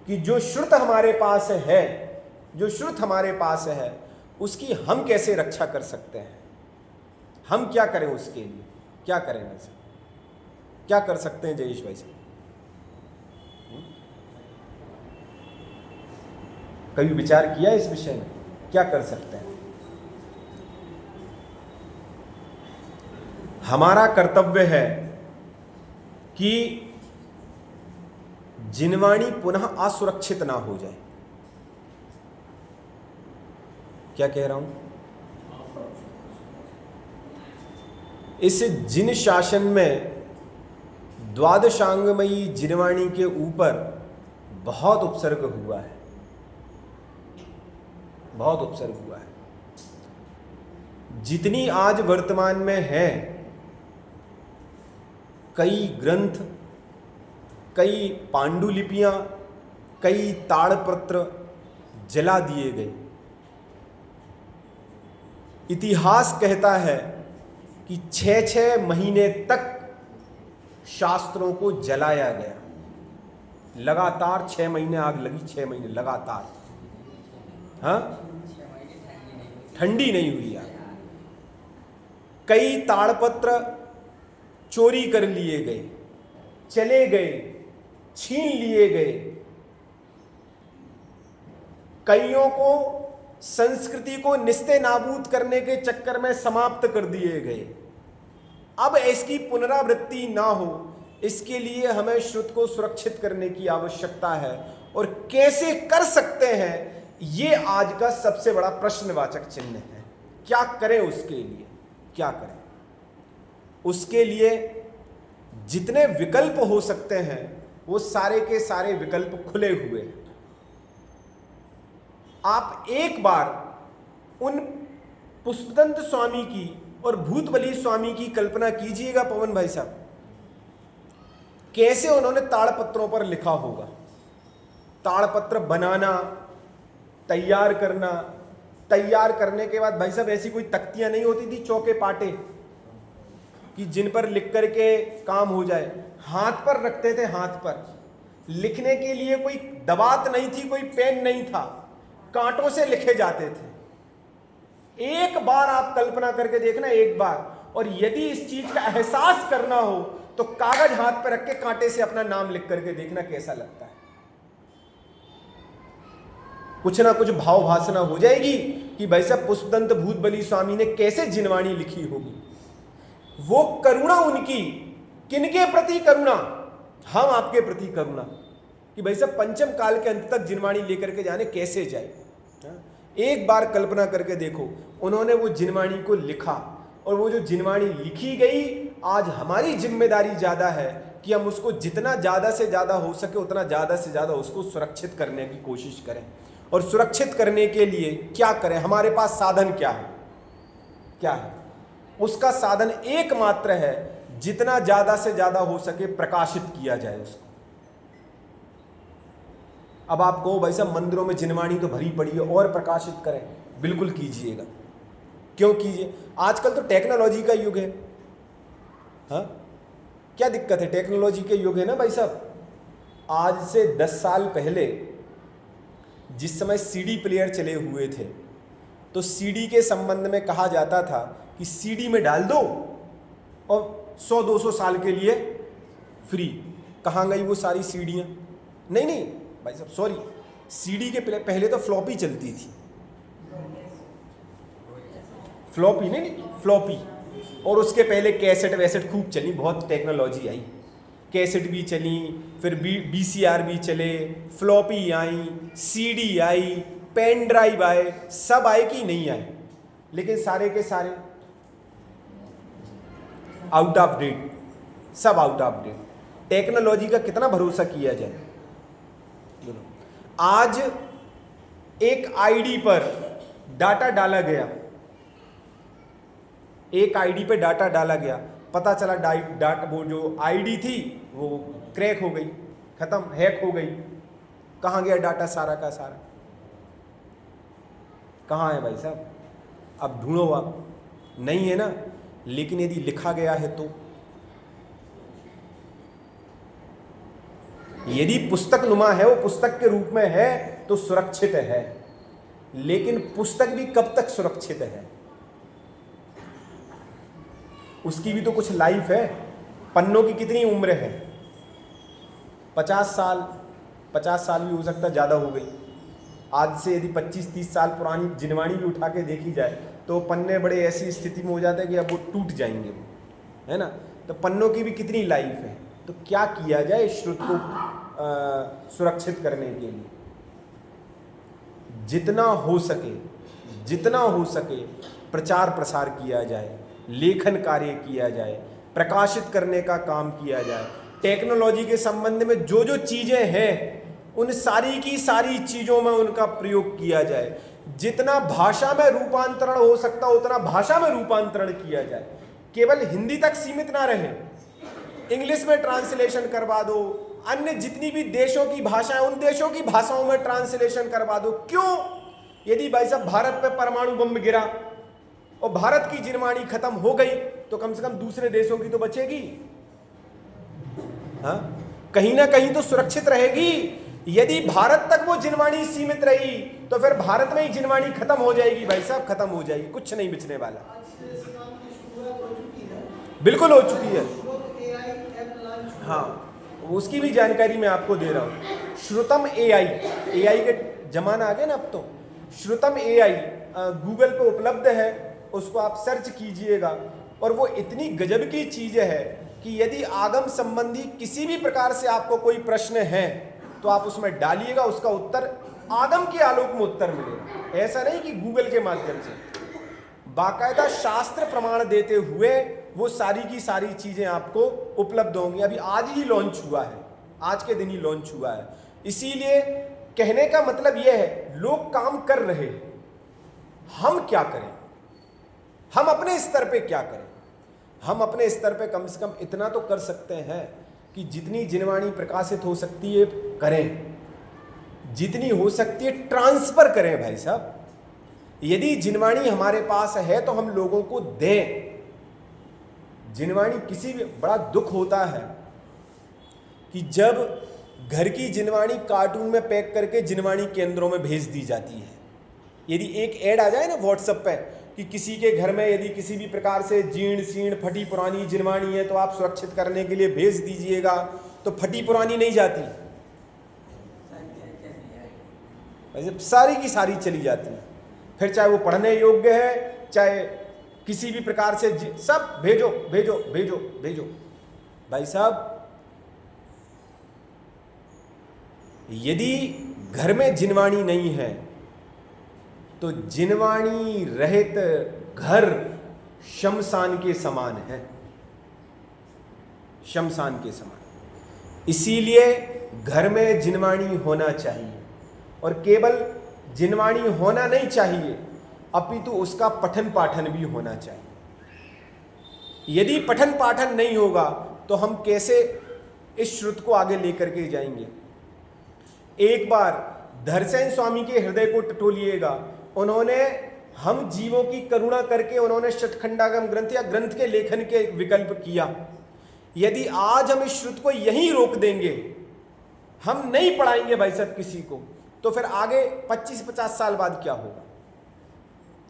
कि जो श्रुत हमारे पास है, जो श्रुत हमारे पास है, उसकी हम कैसे रक्षा कर सकते हैं। हम क्या करें उसके लिए? क्या करें भाई साहब? क्या कर सकते हैं जयेश भाई साहब? कभी विचार किया इस विषय में? क्या कर सकते हैं? हमारा कर्तव्य है कि जिनवाणी पुनः असुरक्षित ना हो जाए। क्या कह रहा हूं? इस जिन शासन में द्वादशांगमयी जिनवाणी के ऊपर बहुत उपसर्ग हुआ है, बहुत उपसर्ग हुआ है। जितनी आज वर्तमान में है, कई ग्रंथ, कई पांडुलिपियां, कई ताड़पत्र जला दिए गए। इतिहास कहता है कि 6-6 महीने तक शास्त्रों को जलाया गया। लगातार 6 महीने आग लगी, 6 महीने लगातार। हाँ, ठंडी नहीं हुई आग। कई ताड़पत्र चोरी कर लिए गए, चले गए, छीन लिए गए। कईयों को संस्कृति को निस्ते नाबूद करने के चक्कर में समाप्त कर दिए गए। अब इसकी पुनरावृत्ति ना हो, इसके लिए हमें श्रुत को सुरक्षित करने की आवश्यकता है। और कैसे कर सकते हैं, ये आज का सबसे बड़ा प्रश्नवाचक चिन्ह है। क्या करें उसके लिए? क्या करें उसके लिए? जितने विकल्प हो सकते हैं वो सारे के सारे विकल्प खुले हुए हैं। आप एक बार उन पुष्पदंत स्वामी की और भूतबली स्वामी की कल्पना कीजिएगा पवन भाई साहब, कैसे उन्होंने ताड़पत्रों पर लिखा होगा। ताड़पत्र बनाना, तैयार करना, तैयार करने के बाद भाई साहब ऐसी कोई तख्तियां नहीं होती थी, चौके पाटे कि जिन पर लिख करके काम हो जाए, हाथ पर रखते थे। हाथ पर लिखने के लिए कोई दबात नहीं थी, कोई पेन नहीं था, कांटों से लिखे जाते थे। एक बार आप कल्पना करके देखना, एक बार, और यदि इस चीज का एहसास करना हो तो कागज हाथ पर रख के कांटे से अपना नाम लिख करके देखना कैसा लगता है। कुछ ना कुछ भाव भासना हो जाएगी कि भाई साहब पुष्पदंत भूतबली स्वामी ने कैसे जिनवाणी लिखी होगी। वो करुणा उनकी, किनके प्रति करुणा, हम आपके प्रति करुणा, कि भाई साहब पंचम काल के अंत तक जिनवाणी लेकर के जाने कैसे जाए। एक बार कल्पना करके देखो, उन्होंने वो जिनवाणी को लिखा, और वो जो जिनवाणी लिखी गई, आज हमारी जिम्मेदारी ज्यादा है कि हम उसको जितना ज्यादा से ज्यादा हो सके उतना ज्यादा से ज्यादा उसको सुरक्षित करने की कोशिश करें। और सुरक्षित करने के लिए क्या करें, हमारे पास साधन क्या है, क्या है? उसका साधन एकमात्र है, जितना ज्यादा से ज्यादा हो सके प्रकाशित किया जाए उसको। अब आप कहो भाई साहब मंदिरों में जिनवाणी तो भरी पड़ी है, और प्रकाशित करें, बिल्कुल कीजिएगा। क्यों कीजिए? आजकल तो टेक्नोलॉजी का युग है। हाँ, क्या दिक्कत है? टेक्नोलॉजी के युग है ना भाई साहब। आज से 10 साल पहले जिस समय सीडी प्लेयर चले हुए थे, तो सीडी के संबंध में कहा जाता था कि सीडी में डाल दो और 100-200 साल के लिए फ्री। कहाँ गई वो सारी सीडियाँ? नहीं भाई साहब, सॉरी, सीडी के पहले तो फ्लॉपी चलती थी, फ्लॉपी नहीं, फ्लॉपी। और उसके पहले कैसेट वैसेट खूब चली, बहुत टेक्नोलॉजी आई, कैसेट भी चली, फिर बीसीआर भी चले, फ्लॉपी आई, सीडी आई, पेन ड्राइव आए, सब आए कि नहीं आए, लेकिन सारे के सारे आउट ऑफ डेट, सब आउट ऑफ डेट। टेक्नोलॉजी का कितना भरोसा किया जाए। आज एक आईडी पर डाटा डाला गया, एक आईडी पे डाटा डाला गया, पता चला डाटा वो जो आईडी थी वो क्रैक हो गई, खत्म, हैक हो गई। कहाँ गया डाटा सारा का सारा? कहाँ है भाई साहब? अब ढूंढो आप, नहीं है ना। लेकिन यदि लिखा गया है तो, यदि पुस्तक नुमा है, वो पुस्तक के रूप में है तो सुरक्षित है। लेकिन पुस्तक भी कब तक सुरक्षित है? उसकी भी तो कुछ लाइफ है। पन्नों की कितनी उम्र है? 50 साल, 50 साल भी हो सकता है, ज़्यादा हो गई। आज से यदि 25-30 साल पुरानी जिनवाणी भी उठा के देखी जाए तो पन्ने बड़े ऐसी स्थिति में हो जाते हैं कि अब वो टूट जाएंगे, है ना। तो पन्नों की भी कितनी लाइफ है। तो क्या किया जाए श्रुत को सुरक्षित करने के लिए? जितना हो सके प्रचार प्रसार किया जाए, लेखन कार्य किया जाए, प्रकाशित करने का काम किया जाए। टेक्नोलॉजी के संबंध में जो जो चीज़ें हैं उन सारी की सारी चीज़ों में उनका प्रयोग किया जाए। जितना भाषा में रूपांतरण हो सकता उतना भाषा में रूपांतरण किया जाए। केवल हिंदी तक सीमित ना रहे, इंग्लिश में ट्रांसलेशन करवा दो, अन्य जितनी भी देशों की भाषाएं उन देशों की भाषाओं में ट्रांसलेशन करवा दो। क्यों? यदि भाई साहब भारत पे परमाणु बम गिरा और भारत की जिनवाणी खत्म हो गई तो कम से कम दूसरे देशों की तो बचेगी, हाँ, कहीं ना कहीं तो सुरक्षित रहेगी। यदि भारत तक वो जिनवाणी सीमित रही तो फिर भारत में ही जिनवाणी खत्म हो जाएगी भाई साहब, खत्म हो जाएगी, कुछ नहीं बचने वाला। बिल्कुल हो चुकी है, हाँ, उसकी भी जानकारी मैं आपको दे रहा हूँ। श्रुतम एआई के जमाना आ गया ना अब तो। श्रुतम एआई गूगल पे उपलब्ध है, उसको आप सर्च कीजिएगा। और वो इतनी गजब की चीज़ है कि यदि आगम संबंधी किसी भी प्रकार से आपको कोई प्रश्न है तो आप उसमें डालिएगा, उसका उत्तर आगम के आलोक में उत्तर मिलेगा। ऐसा नहीं कि गूगल के माध्यम से, बाकायदा शास्त्र प्रमाण देते हुए वो सारी की सारी चीज़ें आपको उपलब्ध होंगी। अभी आज ही लॉन्च हुआ है, आज के दिन ही लॉन्च हुआ है। इसीलिए कहने का मतलब यह है, लोग काम कर रहे हैं, हम क्या करें? हम अपने स्तर पे क्या करें? हम अपने स्तर पे कम से कम इतना तो कर सकते हैं कि जितनी जिनवाणी प्रकाशित हो सकती है करें, जितनी हो सकती है ट्रांसफर करें। भाई साहब, यदि जिनवाणी हमारे पास है तो हम लोगों को दें। जिनवाणी किसी भी, बड़ा दुख होता है कि जब घर की जिनवाणी कार्टून में पैक करके जिनवाणी केंद्रों में भेज दी जाती है। यदि एक ऐड आ जाए ना व्हाट्सएप पे कि किसी के घर में यदि किसी भी प्रकार से जीर्ण शीर्ण फटी पुरानी जिनवाणी है तो आप सुरक्षित करने के लिए भेज दीजिएगा, तो फटी पुरानी नहीं जाती, वैसे सारी की सारी चली जाती है। फिर चाहे वो पढ़ने योग्य है, चाहे किसी भी प्रकार से सब भेजो भेजो भेजो भेजो। भाई साहब, यदि घर में जिनवाणी नहीं है तो जिनवाणी रहित घर शमशान के समान है, शमशान के समान। इसीलिए घर में जिनवाणी होना चाहिए, और केवल जिनवाणी होना नहीं चाहिए अपितु उसका पठन पाठन भी होना चाहिए। यदि पठन पाठन नहीं होगा तो हम कैसे इस श्रुत को आगे लेकर के जाएंगे? एक बार धरसेन स्वामी के हृदय को टटोलिएगा। उन्होंने हम जीवों की करुणा करके उन्होंने षटखंडागम ग्रंथ या ग्रंथ के लेखन के विकल्प किया। यदि आज हम इस श्रुत को यहीं रोक देंगे, हम नहीं पढ़ाएंगे भाई साहब किसी को, तो फिर आगे 25-50 साल बाद क्या होगा?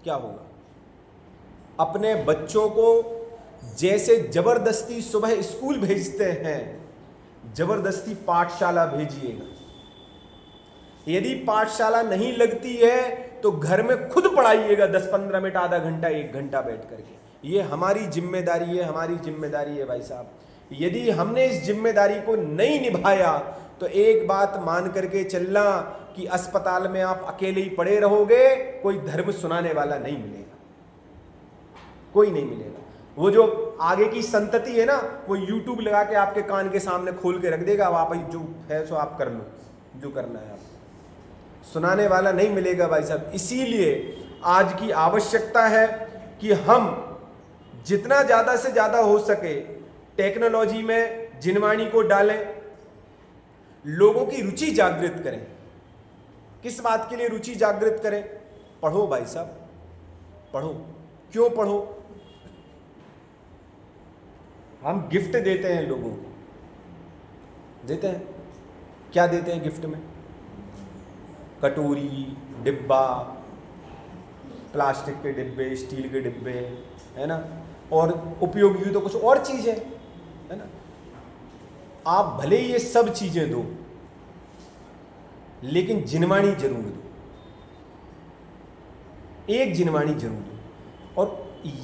क्या होगा? अपने बच्चों को जैसे जबरदस्ती सुबह स्कूल भेजते हैं, जबरदस्ती पाठशाला भेजिएगा। यदि पाठशाला नहीं लगती है तो घर में खुद पढ़ाइएगा 10-15 मिनट, आधा घंटा, 1 घंटा बैठ करके। ये हमारी जिम्मेदारी है, हमारी जिम्मेदारी है भाई साहब। यदि हमने इस जिम्मेदारी को नहीं निभाया तो एक बात मान करके चलना कि अस्पताल में आप अकेले ही पड़े रहोगे, कोई धर्म सुनाने वाला नहीं मिलेगा, कोई नहीं मिलेगा। वो जो आगे की संतति है ना, वो यूट्यूब लगा के आपके कान के सामने खोल के रख देगा, अब आप जो है सो आप कर लो, जो करना है आप। सुनाने वाला नहीं मिलेगा भाई साहब। इसीलिए आज की आवश्यकता है कि हम जितना ज़्यादा से ज़्यादा हो सके टेक्नोलॉजी में जिनवाणी को डालें, लोगों की रुचि जागृत करें। किस बात के लिए रुचि जागृत करें? पढ़ो भाई साहब, पढ़ो। क्यों पढ़ो? हम गिफ्ट देते हैं लोगों को, देते हैं। क्या देते हैं गिफ्ट में? कटोरी, डिब्बा, प्लास्टिक के डिब्बे, स्टील के डिब्बे, है ना, और उपयोगी तो कुछ और चीज़ है ना। आप भले ही ये सब चीज़ें दो, लेकिन जिनवाणी जरूर दो, एक जिनवाणी जरूर दो। और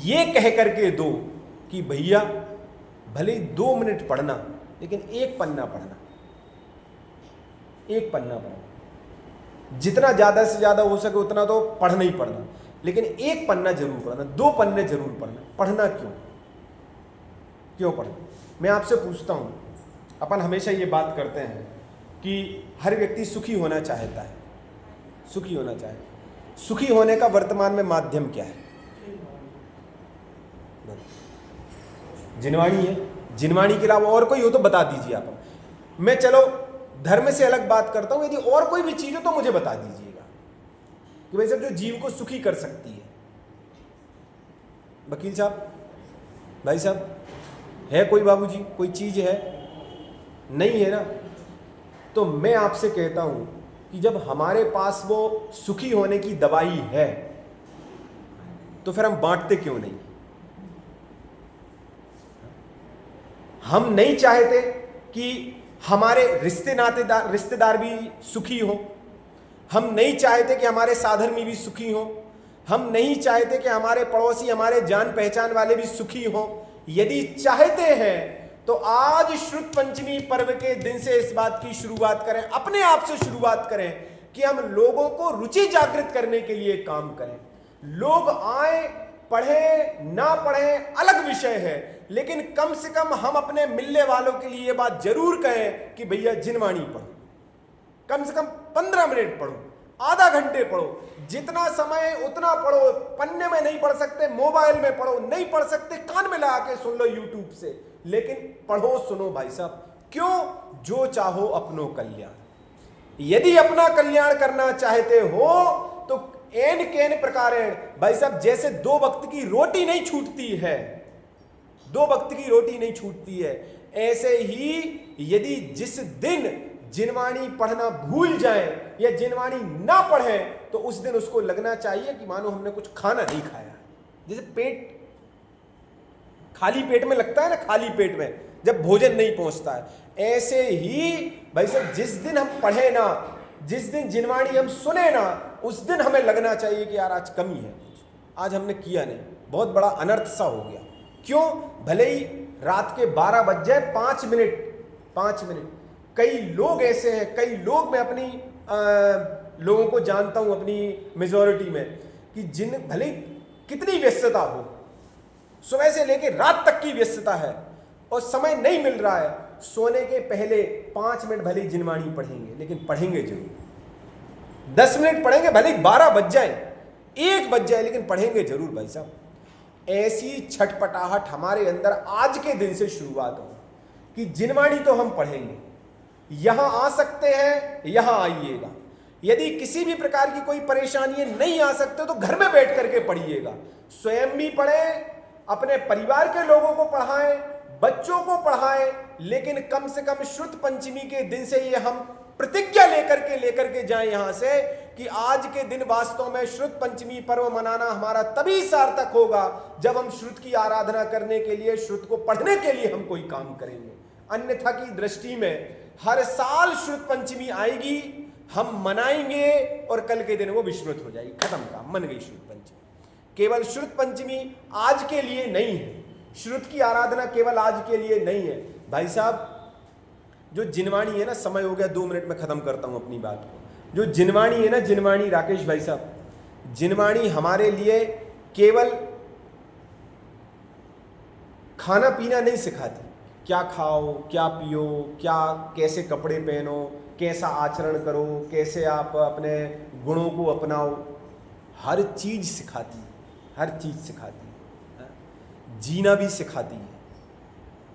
ये कह करके दो कि भैया भले ही 2 मिनट पढ़ना, लेकिन एक पन्ना पढ़ना, एक पन्ना पढ़ना। जितना ज़्यादा से ज़्यादा हो सके उतना तो पढ़ना ही पढ़ना, लेकिन एक पन्ना जरूर पढ़ना, 2 पन्ने जरूर पढ़ना। पढ़ना क्यों? क्यों पढ़ना? मैं आपसे पूछता हूँ, अपन हमेशा ये बात करते हैं कि हर व्यक्ति सुखी होना चाहता है, सुखी होना चाहे। सुखी होने का वर्तमान में माध्यम क्या है? जिनवाणी है। जिनवाणी के अलावा और कोई हो तो बता दीजिए आप। मैं चलो धर्म से अलग बात करता हूं, यदि और कोई भी चीज हो तो मुझे बता दीजिएगा कि भाई साहब जो जीव को सुखी कर सकती है। वकील साहब, भाई साहब, है कोई? बाबूजी, कोई चीज है? नहीं है ना। तो मैं आपसे कहता हूं कि जब हमारे पास वो सुखी होने की दवाई है तो फिर हम बांटते क्यों नहीं? हम नहीं चाहते कि हमारे रिश्तेदार भी सुखी हो, हम नहीं चाहते कि हमारे साधर्मी भी सुखी हो, हम नहीं चाहते कि हमारे पड़ोसी, हमारे जान पहचान वाले भी सुखी हो। यदि चाहते हैं तो आज श्रुत पंचमी पर्व के दिन से इस बात की शुरुआत करें, अपने आप से शुरुआत करें कि हम लोगों को रुचि जागृत करने के लिए काम करें। लोग आए, पढ़ें ना पढ़ें अलग विषय है, लेकिन कम से कम हम अपने मिलने वालों के लिए ये बात जरूर कहें कि भैया जिनवाणी पढ़ो। कम से कम 15 मिनट पढ़ो, आधा घंटे पढ़ो, जितना समय उतना पढ़ो। पन्ने में नहीं पढ़ सकते, मोबाइल में पढ़ो, नहीं पढ़ सकते कान में लगा के सुन लो यूट्यूब से, लेकिन पढ़ो, सुनो भाई साहब। क्यों? जो चाहो अपनो कल्याण। यदि अपना कल्याण करना चाहते हो तो एन केन प्रकारेण भाई साहब, जैसे 2 वक्त की रोटी नहीं छूटती है, 2 वक्त की रोटी नहीं छूटती है, ऐसे ही यदि जिस दिन जिनवाणी पढ़ना भूल जाए या जिनवाणी ना पढ़े तो उस दिन उसको लगना चाहिए कि मानो हमने कुछ खाना नहीं खाया। जैसे पेट खाली पेट में लगता है ना, खाली पेट में जब भोजन नहीं पहुंचता है, ऐसे ही भाई साहब जिस दिन हम पढ़े ना, जिस दिन जिनवाणी हम सुने ना, उस दिन हमें लगना चाहिए कि यार आज कमी है, आज हमने किया नहीं, बहुत बड़ा अनर्थ सा हो गया। क्यों? भले ही रात के 12 बज जाए, 5 मिनट। कई लोग ऐसे हैं, कई लोग मैं अपनी लोगों को जानता हूं अपनी मेजॉरिटी में, कि जिन भले कितनी व्यस्तता हो, सुबह से लेकर रात तक की व्यस्तता है और समय नहीं मिल रहा है, सोने के पहले 5 मिनट भले ही जिनवाणी पढ़ेंगे, लेकिन पढ़ेंगे जरूर। 10 मिनट पढ़ेंगे, भले ही 12 बज जाए, 1 बज जाए, लेकिन पढ़ेंगे जरूर भाई साहब। ऐसी छटपटाहट हमारे अंदर आज के दिन से शुरुआत हो कि जिनवाणी तो हम पढ़ेंगे, यहां आ सकते हैं, यहां आइएगा। यदि किसी भी प्रकार की कोई परेशानी नहीं आ सकते तो घर में बैठ करके पढ़िएगा, स्वयं भी पढ़ें, अपने परिवार के लोगों को पढ़ाएं, बच्चों को पढ़ाएं, लेकिन कम से कम श्रुत पंचमी के दिन से ये हम प्रतिज्ञा लेकर के जाएं यहां से कि आज के दिन वास्तव में श्रुत पंचमी पर्व मनाना हमारा तभी सार्थक होगा जब हम श्रुत की आराधना करने के लिए, श्रुत को पढ़ने के लिए हम कोई काम करेंगे। अन्यथा की दृष्टि में हर साल श्रुत पंचमी आएगी, हम मनाएंगे और कल के दिन वो विस्मृत हो जाएगी, खत्म काम, मन गई श्रुत पंचमी। केवल श्रुत पंचमी आज के लिए नहीं है, श्रुत की आराधना केवल आज के लिए नहीं है भाई साहब। जो जिनवाणी है ना, समय हो गया, 2 मिनट में खत्म करता हूं अपनी बात को। जो जिनवाणी है ना, जिनवाणी राकेश भाई साहब, जिनवाणी हमारे लिए केवल खाना पीना नहीं सिखाती, क्या खाओ, क्या पियो, क्या कैसे कपड़े पहनो, कैसा आचरण करो, कैसे आप अपने गुणों को अपनाओ, हर चीज सिखाती है, हर चीज सिखाती है, जीना भी सिखाती है।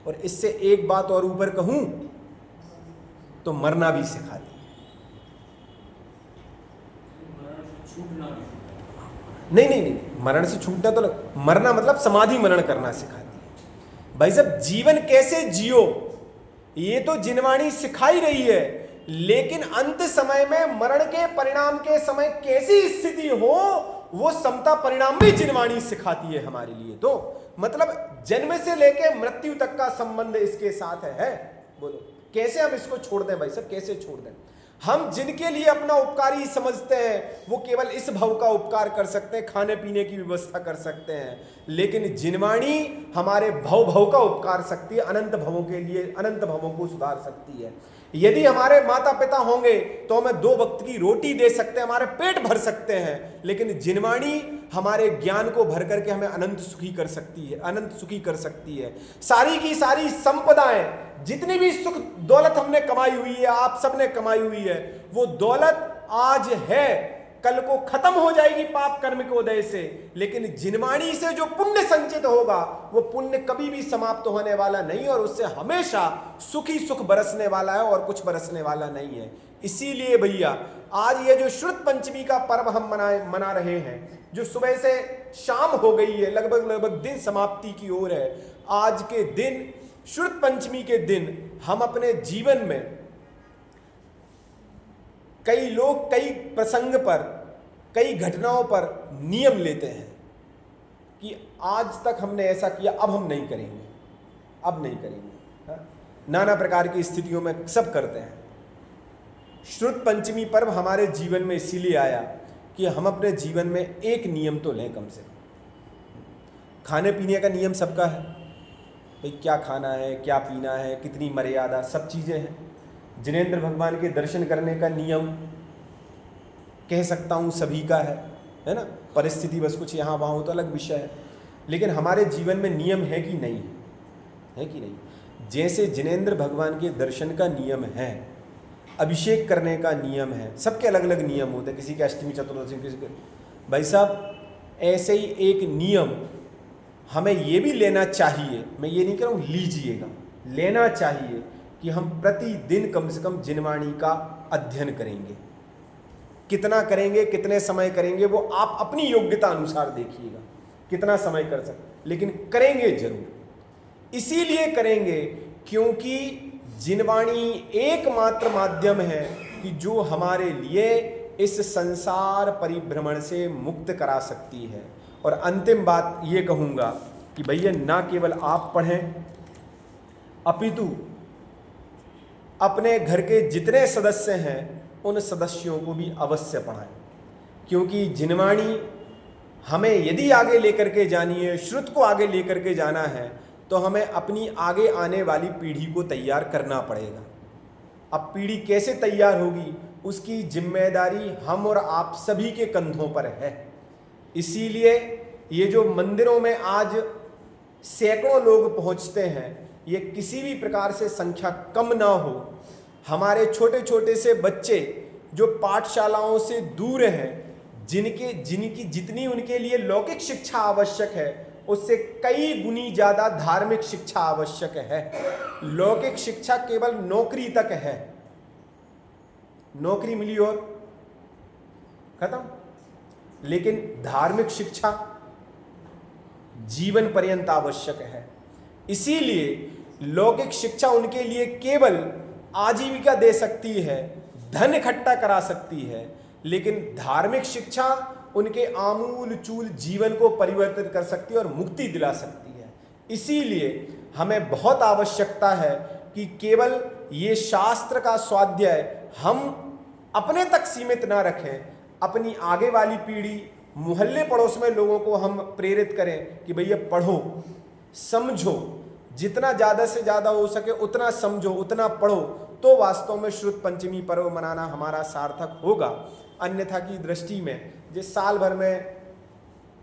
और इससे एक बात और ऊपर कहूं तो मरना भी सिखाती है। नहीं, मरण से छूटना तो मरना मतलब समाधि मरण करना सिखाती है। भाई साहब जीवन कैसे जियो ये तो जिनवाणी सिखाई रही है, लेकिन अंत समय में मरण के परिणाम के समय कैसी स्थिति हो वो समता परिणाम भी जिनवाणी सिखाती है हमारे लिए। तो मतलब जन्म से लेकर मृत्यु तक का संबंध इसके साथ है। बोलो कैसे हम इसको छोड़ दें भाई साहब, कैसे छोड़ दें? हम जिनके लिए अपना उपकारी समझते हैं वो केवल इस भव का उपकार कर सकते हैं, खाने पीने की व्यवस्था कर सकते हैं, लेकिन जिनवाणी हमारे भव का उपकार सकती है, अनंत भवों के लिए, अनंत भवों को सुधार सकती है। यदि हमारे माता पिता होंगे तो हमें 2 वक्त की रोटी दे सकते हैं, हमारे पेट भर सकते हैं, लेकिन जिनवाणी हमारे ज्ञान को भर करके हमें अनंत सुखी कर सकती है, अनंत सुखी कर सकती है। सारी की सारी संपदाएं, जितनी भी सुख दौलत हमने कमाई हुई है, आप सबने कमाई हुई है, वो दौलत आज है, कल को खत्म हो जाएगी पाप कर्म के उदय से, लेकिन जिनवाणी से जो पुण्य संचित होगा वो पुण्य कभी भी समाप्त होने वाला नहीं और उससे हमेशा सुखी सुख बरसने वाला है और कुछ बरसने वाला नहीं है। इसीलिए भैया आज ये जो श्रुत पंचमी का पर्व हम मना रहे हैं, जो सुबह से शाम हो गई है, लगभग दिन समाप्ति की ओर है, आज के दिन श्रुत पंचमी के दिन हम अपने जीवन में कई लोग कई प्रसंग पर, कई घटनाओं पर नियम लेते हैं कि आज तक हमने ऐसा किया, अब हम नहीं करेंगे, अब नहीं करेंगे। हाँ? नाना प्रकार की स्थितियों में सब करते हैं। श्रुत पंचमी पर्व हमारे जीवन में इसीलिए आया कि हम अपने जीवन में एक नियम तो लें कम से कम। खाने पीने का नियम सबका है भाई, क्या खाना है, क्या पीना है, कितनी मर्यादा, सब चीज़ें हैं। जिनेंद्र भगवान के दर्शन करने का नियम कह सकता हूँ सभी का है ना। परिस्थिति बस कुछ यहाँ वहाँ हो तो अलग विषय है, लेकिन हमारे जीवन में नियम है कि नहीं, है कि नहीं? जैसे जिनेंद्र भगवान के दर्शन का नियम है, अभिषेक करने का नियम है, सबके अलग अलग नियम होते हैं, किसी के अष्टमी चतुर्दशी, किसी के। भाई साहब ऐसे ही एक नियम हमें ये भी लेना चाहिए, मैं ये नहीं कह रहा हूँ लीजिएगा, लेना चाहिए कि हम प्रतिदिन कम से कम जिनवाणी का अध्ययन करेंगे। कितना करेंगे, कितने समय करेंगे, वो आप अपनी योग्यता अनुसार देखिएगा कितना समय कर सकते, लेकिन करेंगे जरूर। इसीलिए करेंगे क्योंकि जिनवाणी एकमात्र माध्यम है कि जो हमारे लिए इस संसार परिभ्रमण से मुक्त करा सकती है। और अंतिम बात ये कहूँगा कि भैया ना केवल आप पढ़ें, अपितु अपने घर के जितने सदस्य हैं उन सदस्यों को भी अवश्य पढ़ाएं, क्योंकि जिनवाणी हमें यदि आगे लेकर के जानी है, श्रुत को आगे लेकर के जाना है, तो हमें अपनी आगे आने वाली पीढ़ी को तैयार करना पड़ेगा। अब पीढ़ी कैसे तैयार होगी, उसकी जिम्मेदारी हम और आप सभी के कंधों पर है। इसीलिए ये जो मंदिरों में आज सैकड़ों लोग पहुंचते हैं, ये किसी भी प्रकार से संख्या कम ना हो। हमारे छोटे छोटे से बच्चे जो पाठशालाओं से दूर हैं, जिनकी जितनी उनके लिए लौकिक शिक्षा आवश्यक है, उससे कई गुनी ज़्यादा धार्मिक शिक्षा आवश्यक है। लौकिक शिक्षा केवल नौकरी तक है, नौकरी मिली और खत्म, लेकिन धार्मिक शिक्षा जीवन पर्यंत आवश्यक है। इसीलिए लौकिक शिक्षा उनके लिए केवल आजीविका दे सकती है, धन इकट्ठा करा सकती है, लेकिन धार्मिक शिक्षा उनके आमूल चूल जीवन को परिवर्तित कर सकती है और मुक्ति दिला सकती है। इसीलिए हमें बहुत आवश्यकता है कि केवल ये शास्त्र का स्वाध्याय हम अपने तक सीमित ना रखें, अपनी आगे वाली पीढ़ी, मोहल्ले पड़ोस में लोगों को हम प्रेरित करें कि भैया पढ़ो, समझो, जितना ज़्यादा से ज़्यादा हो सके उतना समझो, उतना पढ़ो, तो वास्तव में श्रुत पंचमी पर्व मनाना हमारा सार्थक होगा। अन्यथा की दृष्टि में जिस साल भर में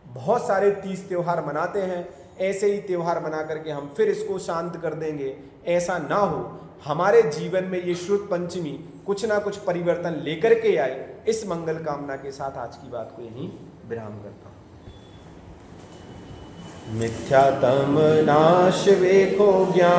बहुत सारे 30 त्यौहार मनाते हैं, ऐसे ही त्यौहार मना करके हम फिर इसको शांत कर देंगे, ऐसा ना हो। हमारे जीवन में ये श्रुत पंचमी कुछ ना कुछ परिवर्तन लेकर के आए, इस मंगल कामना के साथ आज की बात को यहीं विराम करता हूँ। मिथ्यातम नाश वेखो ज्ञान